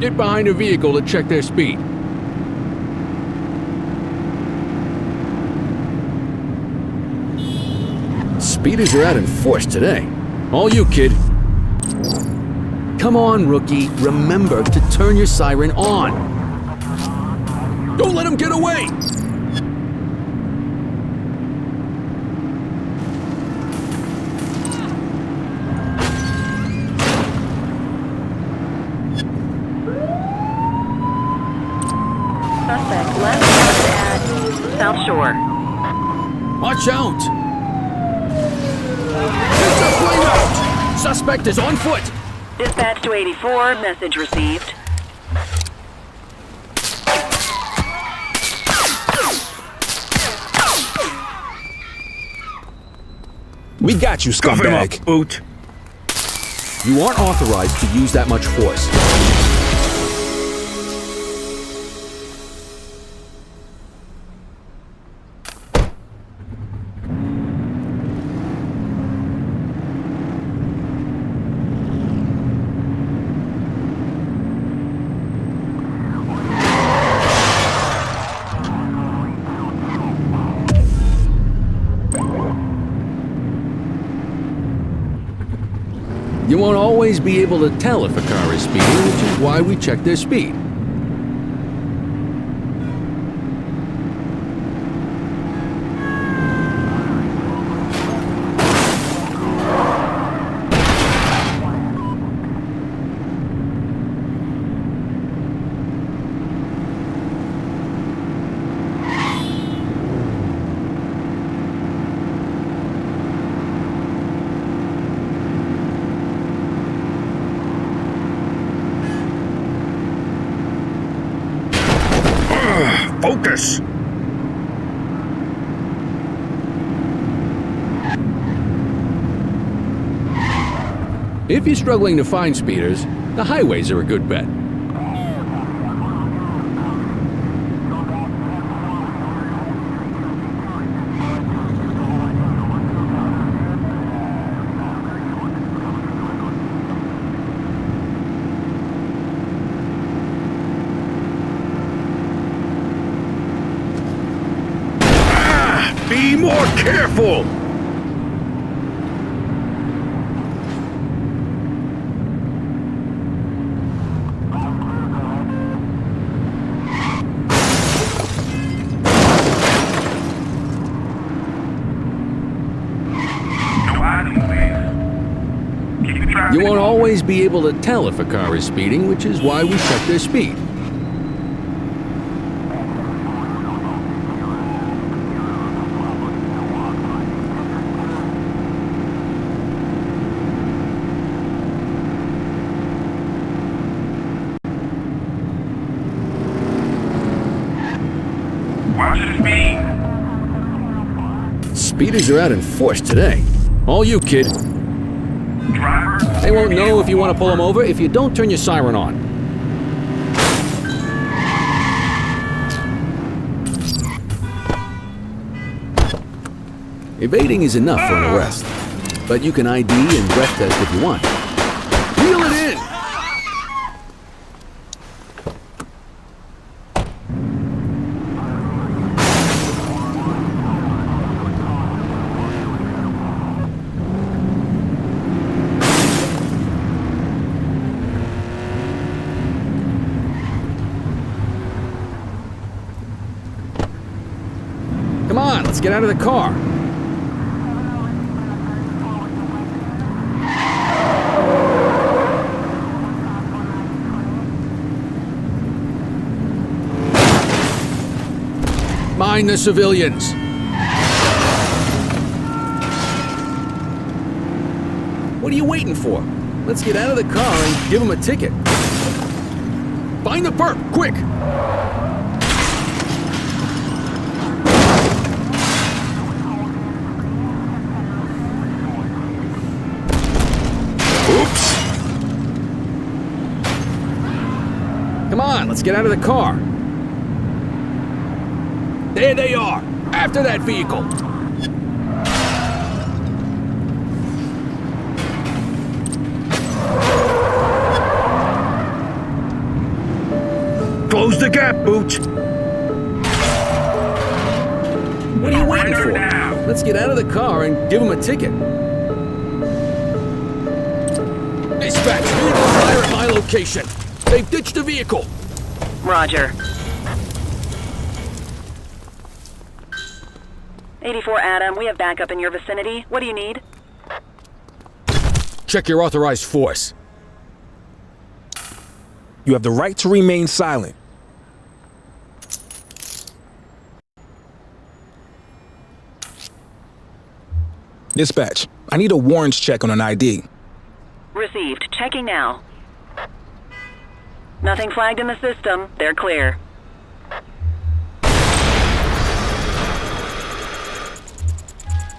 Speaker 6: Get behind a vehicle to check their speed. Speeders are out in force today. All you, kid. Come on, rookie. Remember to turn your siren on. Don't let him get away!
Speaker 9: Suspect left at South Shore.
Speaker 6: Watch out! It's a flame out! Suspect is on foot!
Speaker 9: Dispatch to 84, message received.
Speaker 8: We got you, scumbag.
Speaker 1: Boot.
Speaker 6: You aren't authorized to use that much force. You won't always be able to tell if a car is speeding, which is why we check their speed.
Speaker 1: Focus!
Speaker 6: If you're struggling to find speeders, the highways are a good bet.
Speaker 1: Be more careful!
Speaker 6: You won't always be able to tell if a car is speeding, which is why we check their speed. Speeders are out in force today. All you, kid. They won't know if you want to pull them over if you don't turn your siren on. Evading is enough for an arrest, but you can ID and breath test if you want. Reel it in! Come on, let's get out of the car. Mind the civilians. What are you waiting for? Let's get out of the car and give them a ticket. Find the perp, quick! Oops! Come on, let's get out of the car. There they are! After that vehicle!
Speaker 1: Close the gap, Booch!
Speaker 6: What are you waiting for? Let's get out of the car and give him a ticket. Dispatch, vehicle fire at my location. They've ditched the vehicle.
Speaker 9: Roger. 84 Adam, we have backup in your vicinity. What do you need?
Speaker 6: Check your authorized force.
Speaker 8: You have the right to remain silent. Dispatch, I need a warrants check on an ID.
Speaker 9: Received. Checking now. Nothing flagged in the system. They're clear.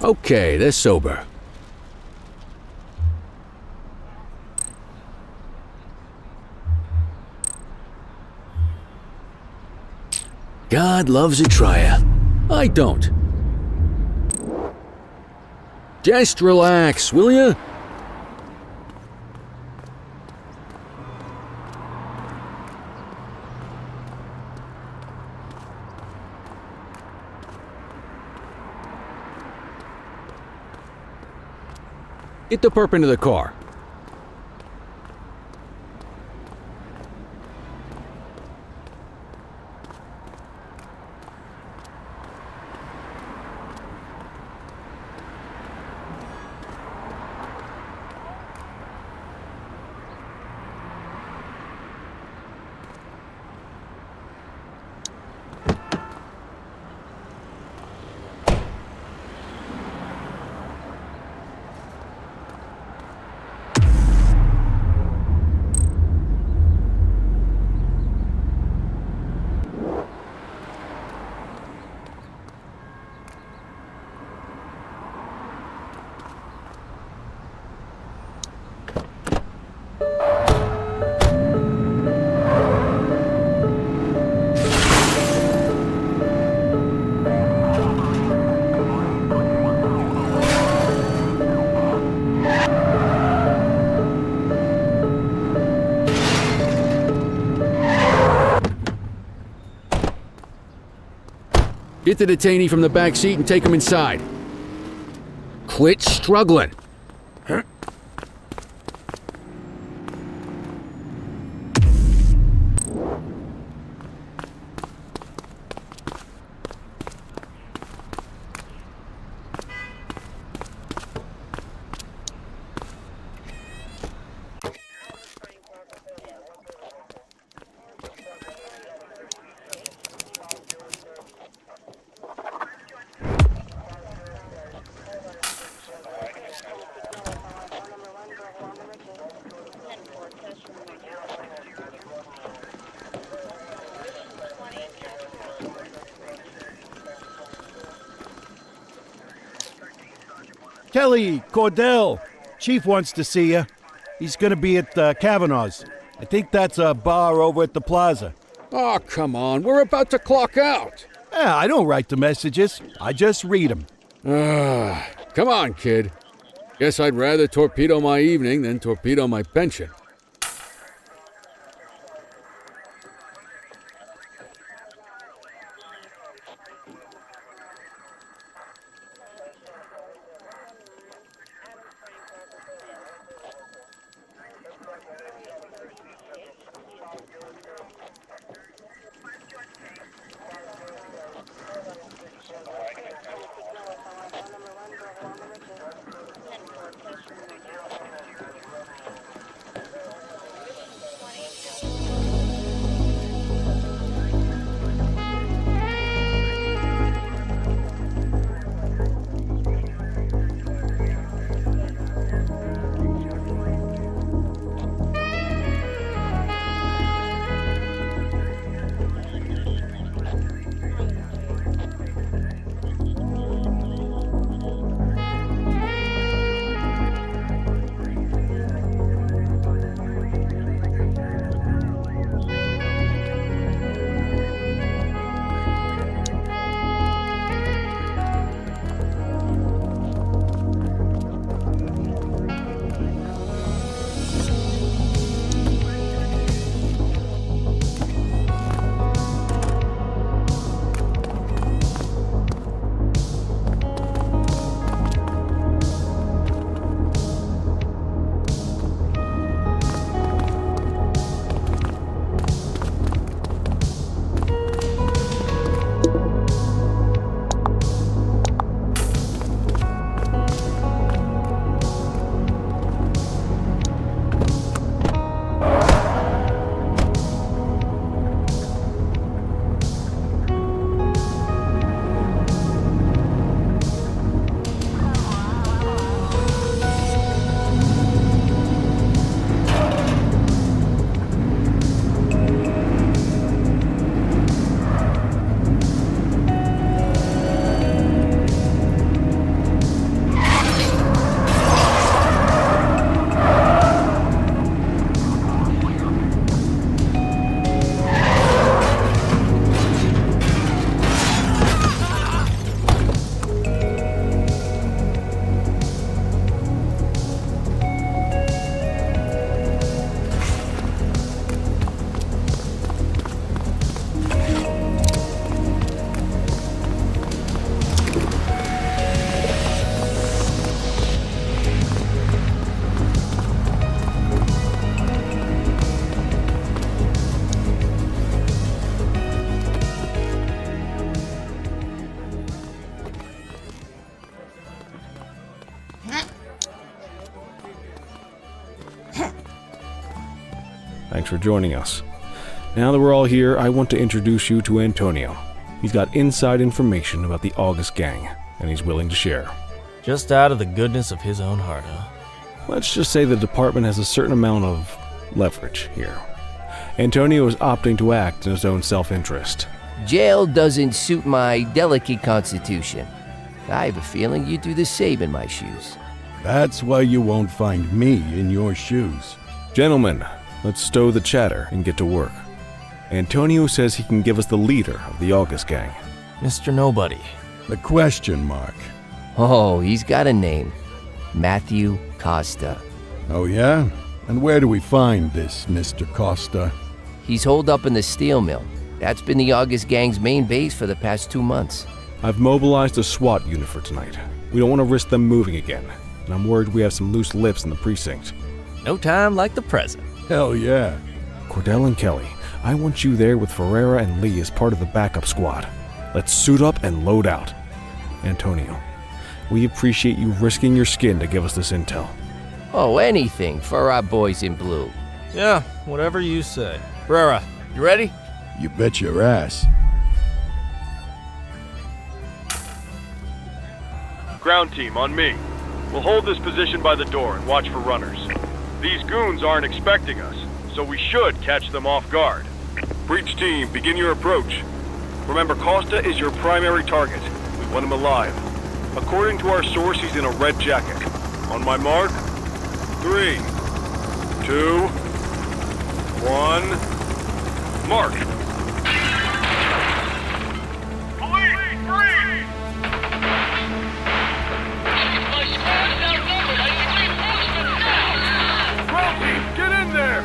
Speaker 6: Okay, they're sober. God loves a trier. I don't. Just relax, will ya? Get the perp into the car. Get the detainee from the back seat and take him inside. Quit struggling. Huh?
Speaker 1: Kelly, Cordell, Chief wants to see you. He's gonna be at Kavanaugh's. I think that's a bar over at the plaza.
Speaker 6: Oh, come on. We're about to clock out.
Speaker 1: Yeah, I don't write the messages. I just read them.
Speaker 6: Come on, kid. Guess I'd rather torpedo my evening than torpedo my pension.
Speaker 4: Thanks for joining us. Now that we're all here, I want to introduce you to Antonio. He's got inside information about the August gang, and he's willing to share.
Speaker 10: Just out of the goodness of his own heart, huh?
Speaker 4: Let's just say the department has a certain amount of leverage here. Antonio is opting to act in his own self-interest.
Speaker 13: Jail doesn't suit my delicate constitution. I have a feeling you'd do the same in my shoes.
Speaker 1: That's why you won't find me in your shoes.
Speaker 4: Gentlemen, let's stow the chatter and get to work. Antonio says he can give us the leader of the August gang.
Speaker 10: Mr. Nobody.
Speaker 1: The question mark.
Speaker 13: Oh, he's got a name. Matthew Costa.
Speaker 1: Oh yeah? And where do we find this Mr. Costa?
Speaker 13: He's holed up in the steel mill. That's been the August gang's main base for the past 2 months.
Speaker 4: I've mobilized a SWAT unit for tonight. We don't want to risk them moving again, and I'm worried we have some loose lips in the precinct.
Speaker 10: No time like the present.
Speaker 1: Hell yeah.
Speaker 4: Cordell and Kelly, I want you there with Ferreira and Lee as part of the backup squad. Let's suit up and load out. Antonio, we appreciate you risking your skin to give us this intel.
Speaker 13: Oh, anything for our boys in blue.
Speaker 10: Yeah, whatever you say. Ferreira, you ready?
Speaker 1: You bet your ass.
Speaker 14: Ground team, on me. We'll hold this position by the door and watch for runners. These goons aren't expecting us, so we should catch them off guard. Breach team, begin your approach. Remember, Costa is your primary target. We want him alive. According to our source, he's in a red jacket. On my mark, 3, 2, 1, mark! Get in there!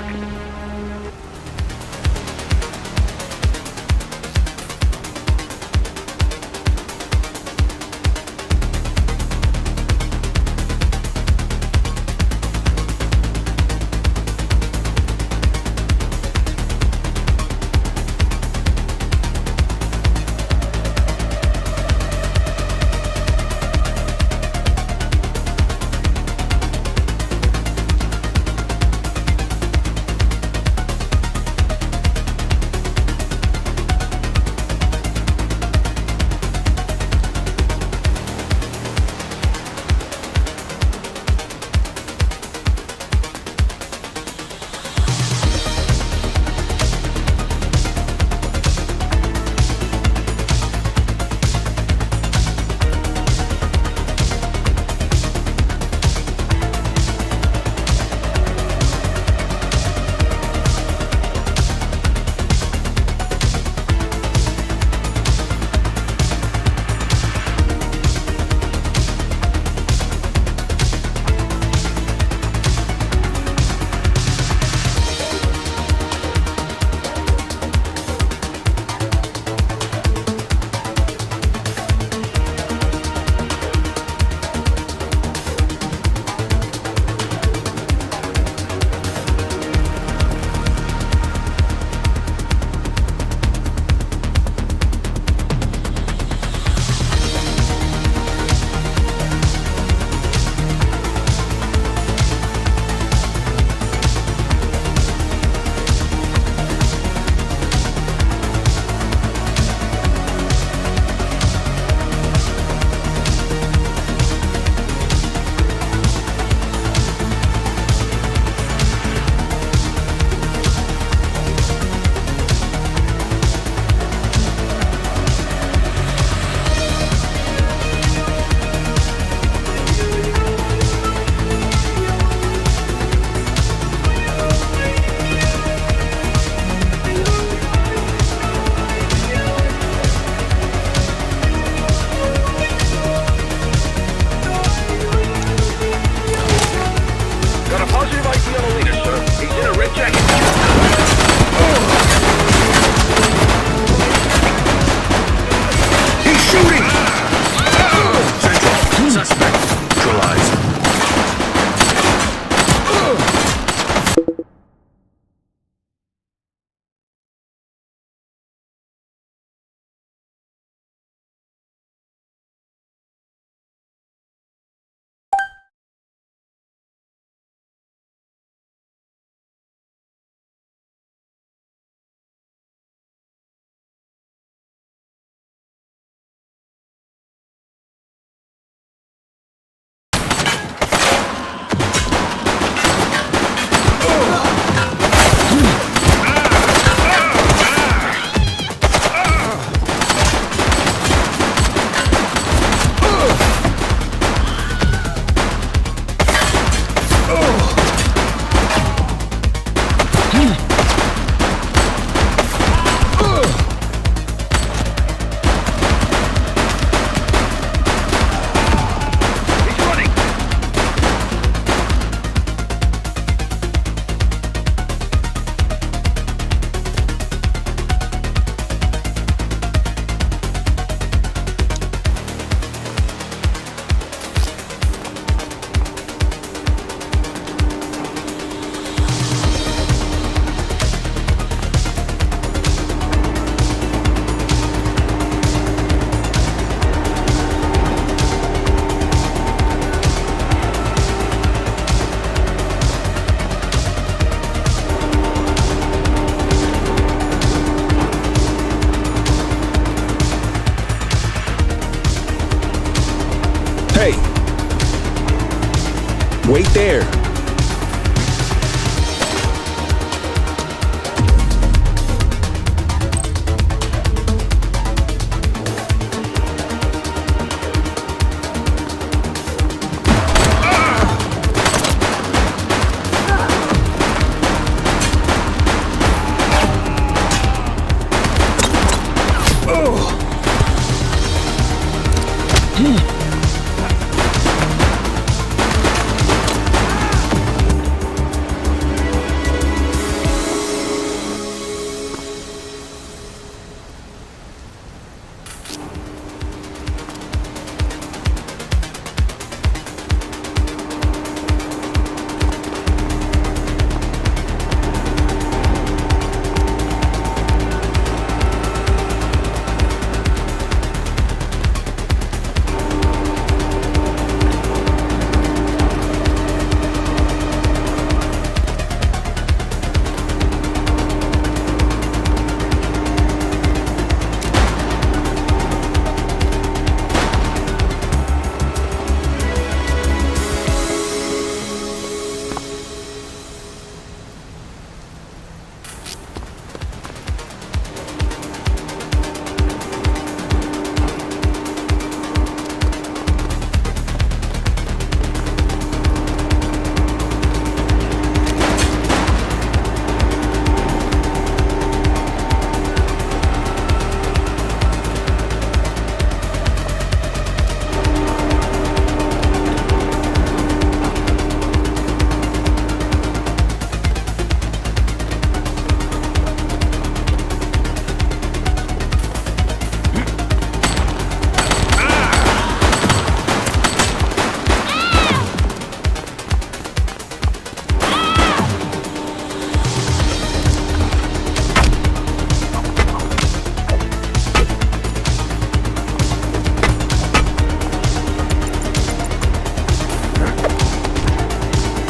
Speaker 8: Wait there.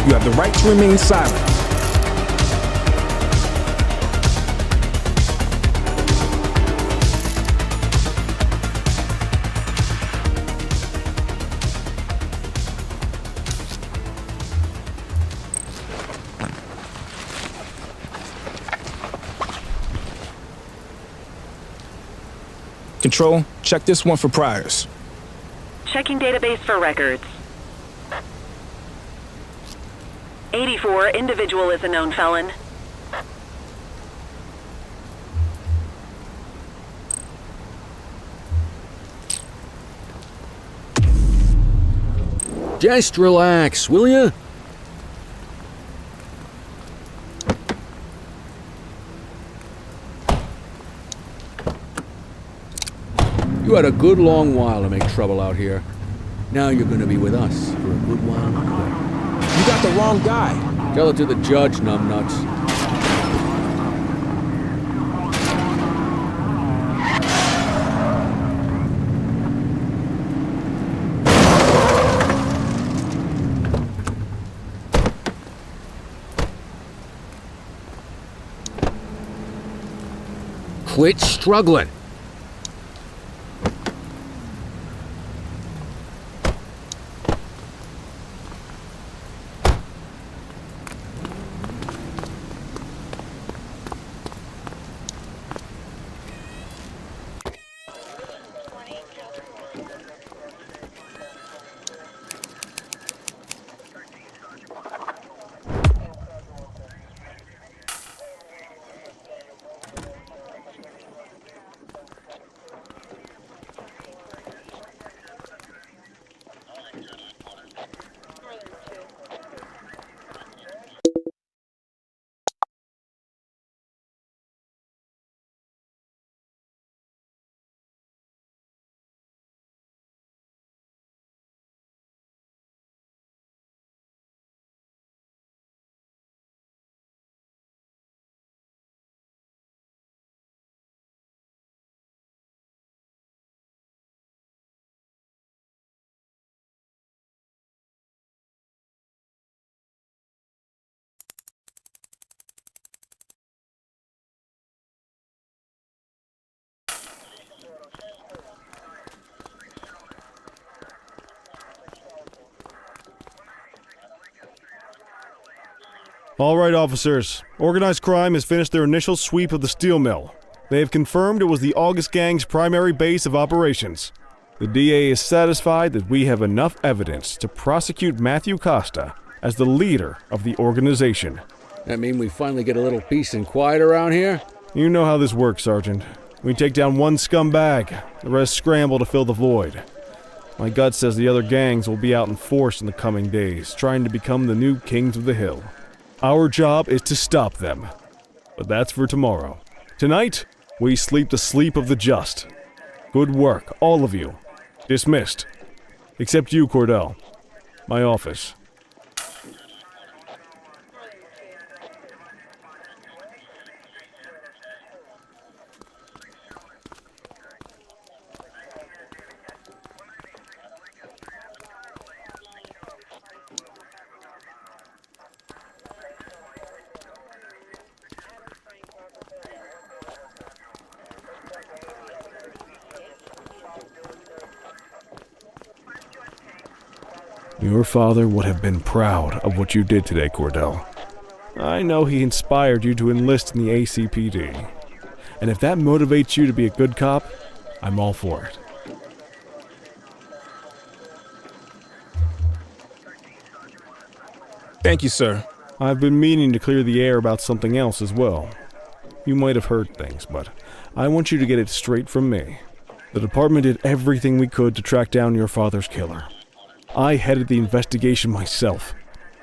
Speaker 8: You have the right to remain silent. Control, check this one for priors.
Speaker 9: Checking database for records. 84, individual is a known felon.
Speaker 6: Just relax, will ya? You had a good long while to make trouble out here. Now you're gonna be with us for a good while longer.
Speaker 8: You got the wrong guy.
Speaker 6: Tell it to the judge, numbnuts. Quit struggling.
Speaker 4: All right, officers. Organized crime has finished their initial sweep of the steel mill. They have confirmed it was the August Gang's primary base of operations. The DA is satisfied that we have enough evidence to prosecute Matthew Costa as the leader of the organization.
Speaker 6: That mean we finally get a little peace and quiet around here?
Speaker 4: You know how this works, Sergeant. We take down one scumbag, the rest scramble to fill the void. My gut says the other gangs will be out in force in the coming days, trying to become the new kings of the hill. Our job is to stop them. But that's for tomorrow. Tonight, we sleep the sleep of the just. Good work, all of you. Dismissed. Except you, Cordell. My office. Your father would have been proud of what you did today, Cordell. I know he inspired you to enlist in the ACPD. And if that motivates you to be a good cop, I'm all for it.
Speaker 8: Thank you, sir.
Speaker 4: I've been meaning to clear the air about something else as well. You might have heard things, but I want you to get it straight from me. The department did everything we could to track down your father's killer. I headed the investigation myself,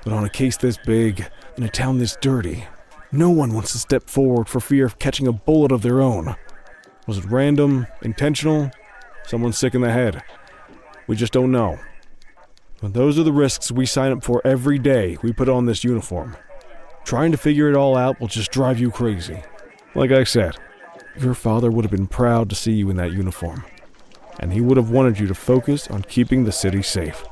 Speaker 4: but on a case this big, in a town this dirty, no one wants to step forward for fear of catching a bullet of their own. Was it random, intentional, someone sick in the head? We just don't know. But those are the risks we sign up for every day we put on this uniform. Trying to figure it all out will just drive you crazy. Like I said, your father would have been proud to see you in that uniform, and he would have wanted you to focus on keeping the city safe.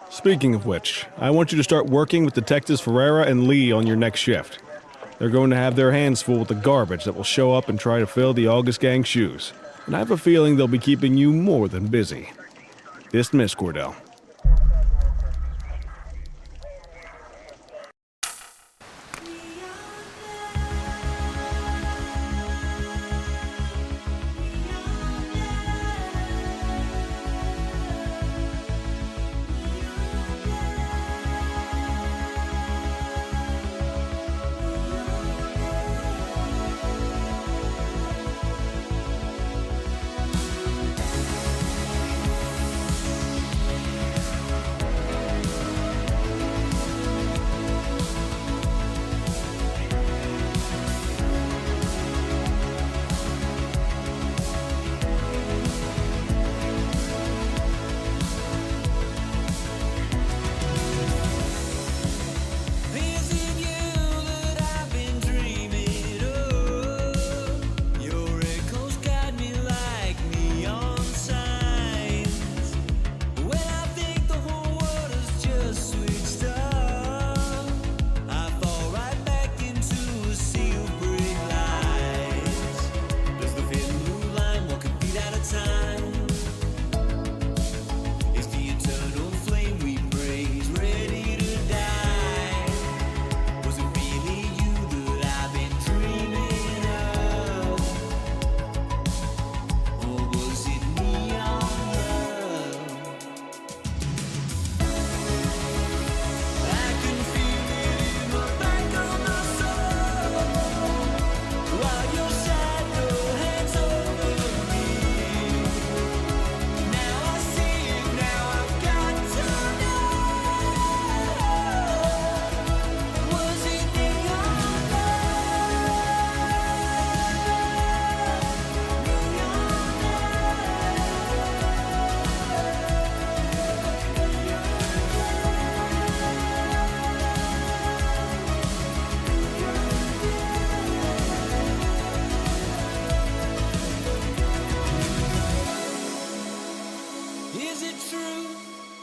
Speaker 4: Speaking of which, I want you to start working with Detectives Ferreira and Lee on your next shift. They're going to have their hands full with the garbage that will show up and try to fill the August Gang's shoes. And I have a feeling they'll be keeping you more than busy. Dismiss, Cordell.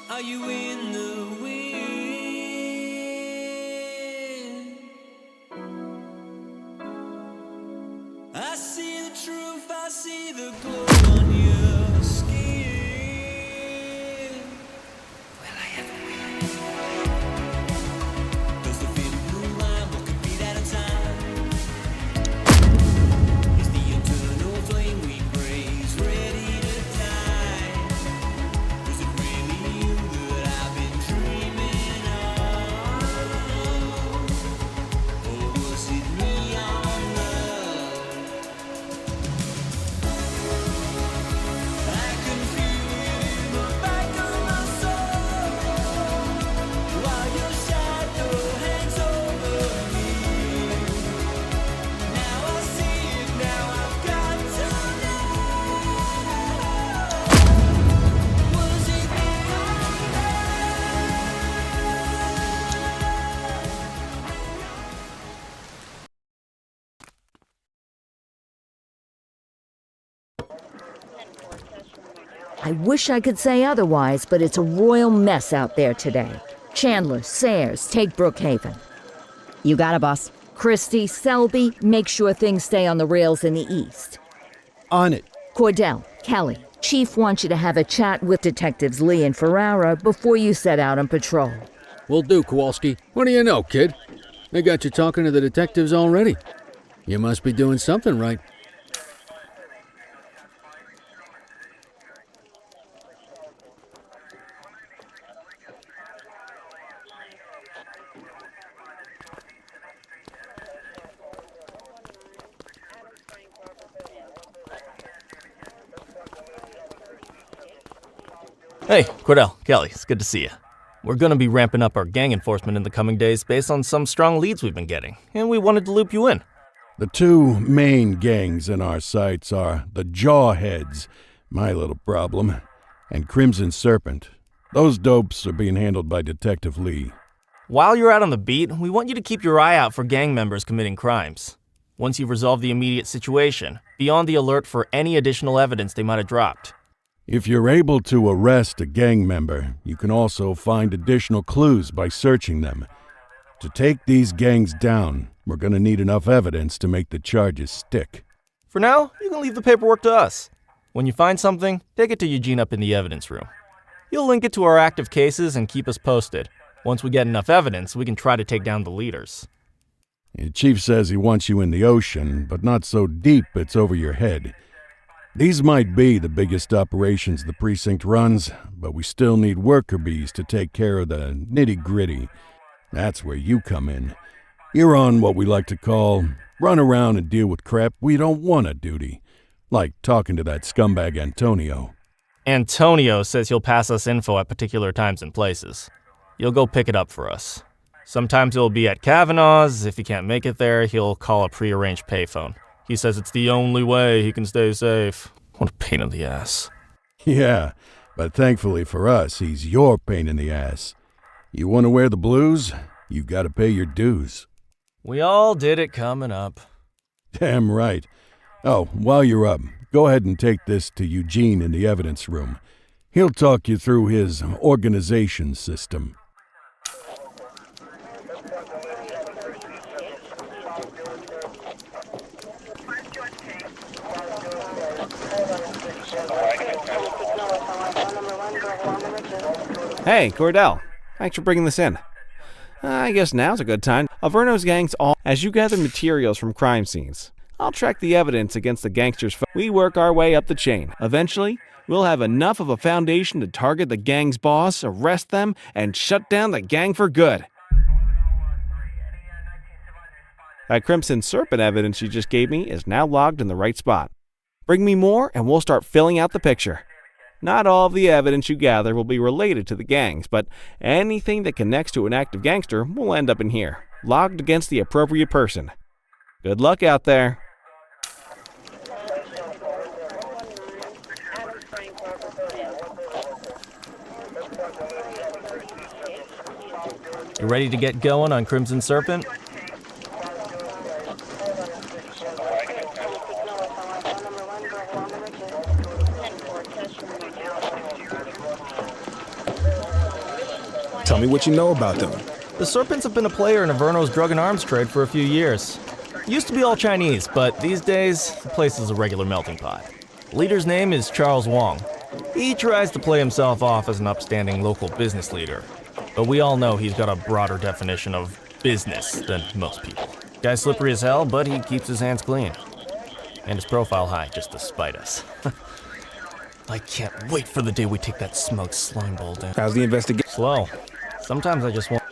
Speaker 15: Are you in the wind? I see the truth, I see the glow on your skin. Will I ever win? Does the thin blue line
Speaker 2: I wish I could say otherwise, but it's a royal mess out there today. Chandler, Sayers, take Brookhaven.
Speaker 3: You got it, boss.
Speaker 2: Christie, Selby, make sure things stay on the rails in the east.
Speaker 1: On it.
Speaker 2: Cordell, Kelly, Chief wants you to have a chat with Detectives Lee and Ferrara before you set out on patrol.
Speaker 6: Will do, Kowalski. What do you know, kid? They got you talking to the detectives already. You must be doing something right.
Speaker 10: Hey, Cordell, Kelly, it's good to see you. We're gonna be ramping up our gang enforcement in the coming days based on some strong leads we've been getting, and we wanted to loop you in.
Speaker 1: The two main gangs in our sights are the Jawheads, my little problem, and Crimson Serpent. Those dopes are being handled by Detective Lee.
Speaker 10: While you're out on the beat, we want you to keep your eye out for gang members committing crimes. Once you've resolved the immediate situation, be on the alert for any additional evidence they might have dropped.
Speaker 1: If you're able to arrest a gang member, you can also find additional clues by searching them. To take these gangs down, we're going to need enough evidence to make the charges stick.
Speaker 10: For now, you can leave the paperwork to us. When you find something, take it to Eugene up in the evidence room. He'll link it to our active cases and keep us posted. Once we get enough evidence, we can try to take down the leaders.
Speaker 1: The chief says he wants you in the ocean, but not so deep it's over your head. These might be the biggest operations the precinct runs, but we still need worker bees to take care of the nitty-gritty. That's where you come in. You're on what we like to call run around and deal with crap we don't want to duty, like talking to that scumbag Antonio.
Speaker 10: Antonio says he'll pass us info at particular times and places. You'll go pick it up for us. Sometimes it'll be at Kavanaugh's. If he can't make it there, he'll call a prearranged payphone. He says it's the only way he can stay safe. What a pain in the ass.
Speaker 1: Yeah, but thankfully for us, he's your pain in the ass. You want to wear the blues? You gotta pay your dues.
Speaker 10: We all did it coming up.
Speaker 1: Damn right. Oh, while you're up, go ahead and take this to Eugene in the evidence room. He'll talk you through his organization system.
Speaker 4: Hey, Cordell. Thanks for bringing this in. I guess now's a good time. Averno's gang's all as you gather materials from crime scenes. I'll track the evidence against the gangsters. We work our way up the chain. Eventually, we'll have enough of a foundation to target the gang's boss, arrest them, and shut down the gang for good. That Crimson Serpent evidence you just gave me is now logged in the right spot. Bring me more and we'll start filling out the picture. Not all of the evidence you gather will be related to the gangs, but anything that connects to an active gangster will end up in here, logged against the appropriate person. Good luck out there.
Speaker 10: You ready to get going on Crimson Serpent?
Speaker 8: Tell me what you know about them.
Speaker 10: The Serpents have been a player in Averno's drug and arms trade for a few years. Used to be all Chinese, but these days, the place is a regular melting pot. The leader's name is Charles Wong. He tries to play himself off as an upstanding local business leader, but we all know he's got a broader definition of business than most people. Guy's slippery as hell, but he keeps his hands clean. And his profile high, just to spite us. I can't wait for the day we take that smug slime ball down.
Speaker 8: How's the investigation?
Speaker 10: Slow. Sometimes I just want...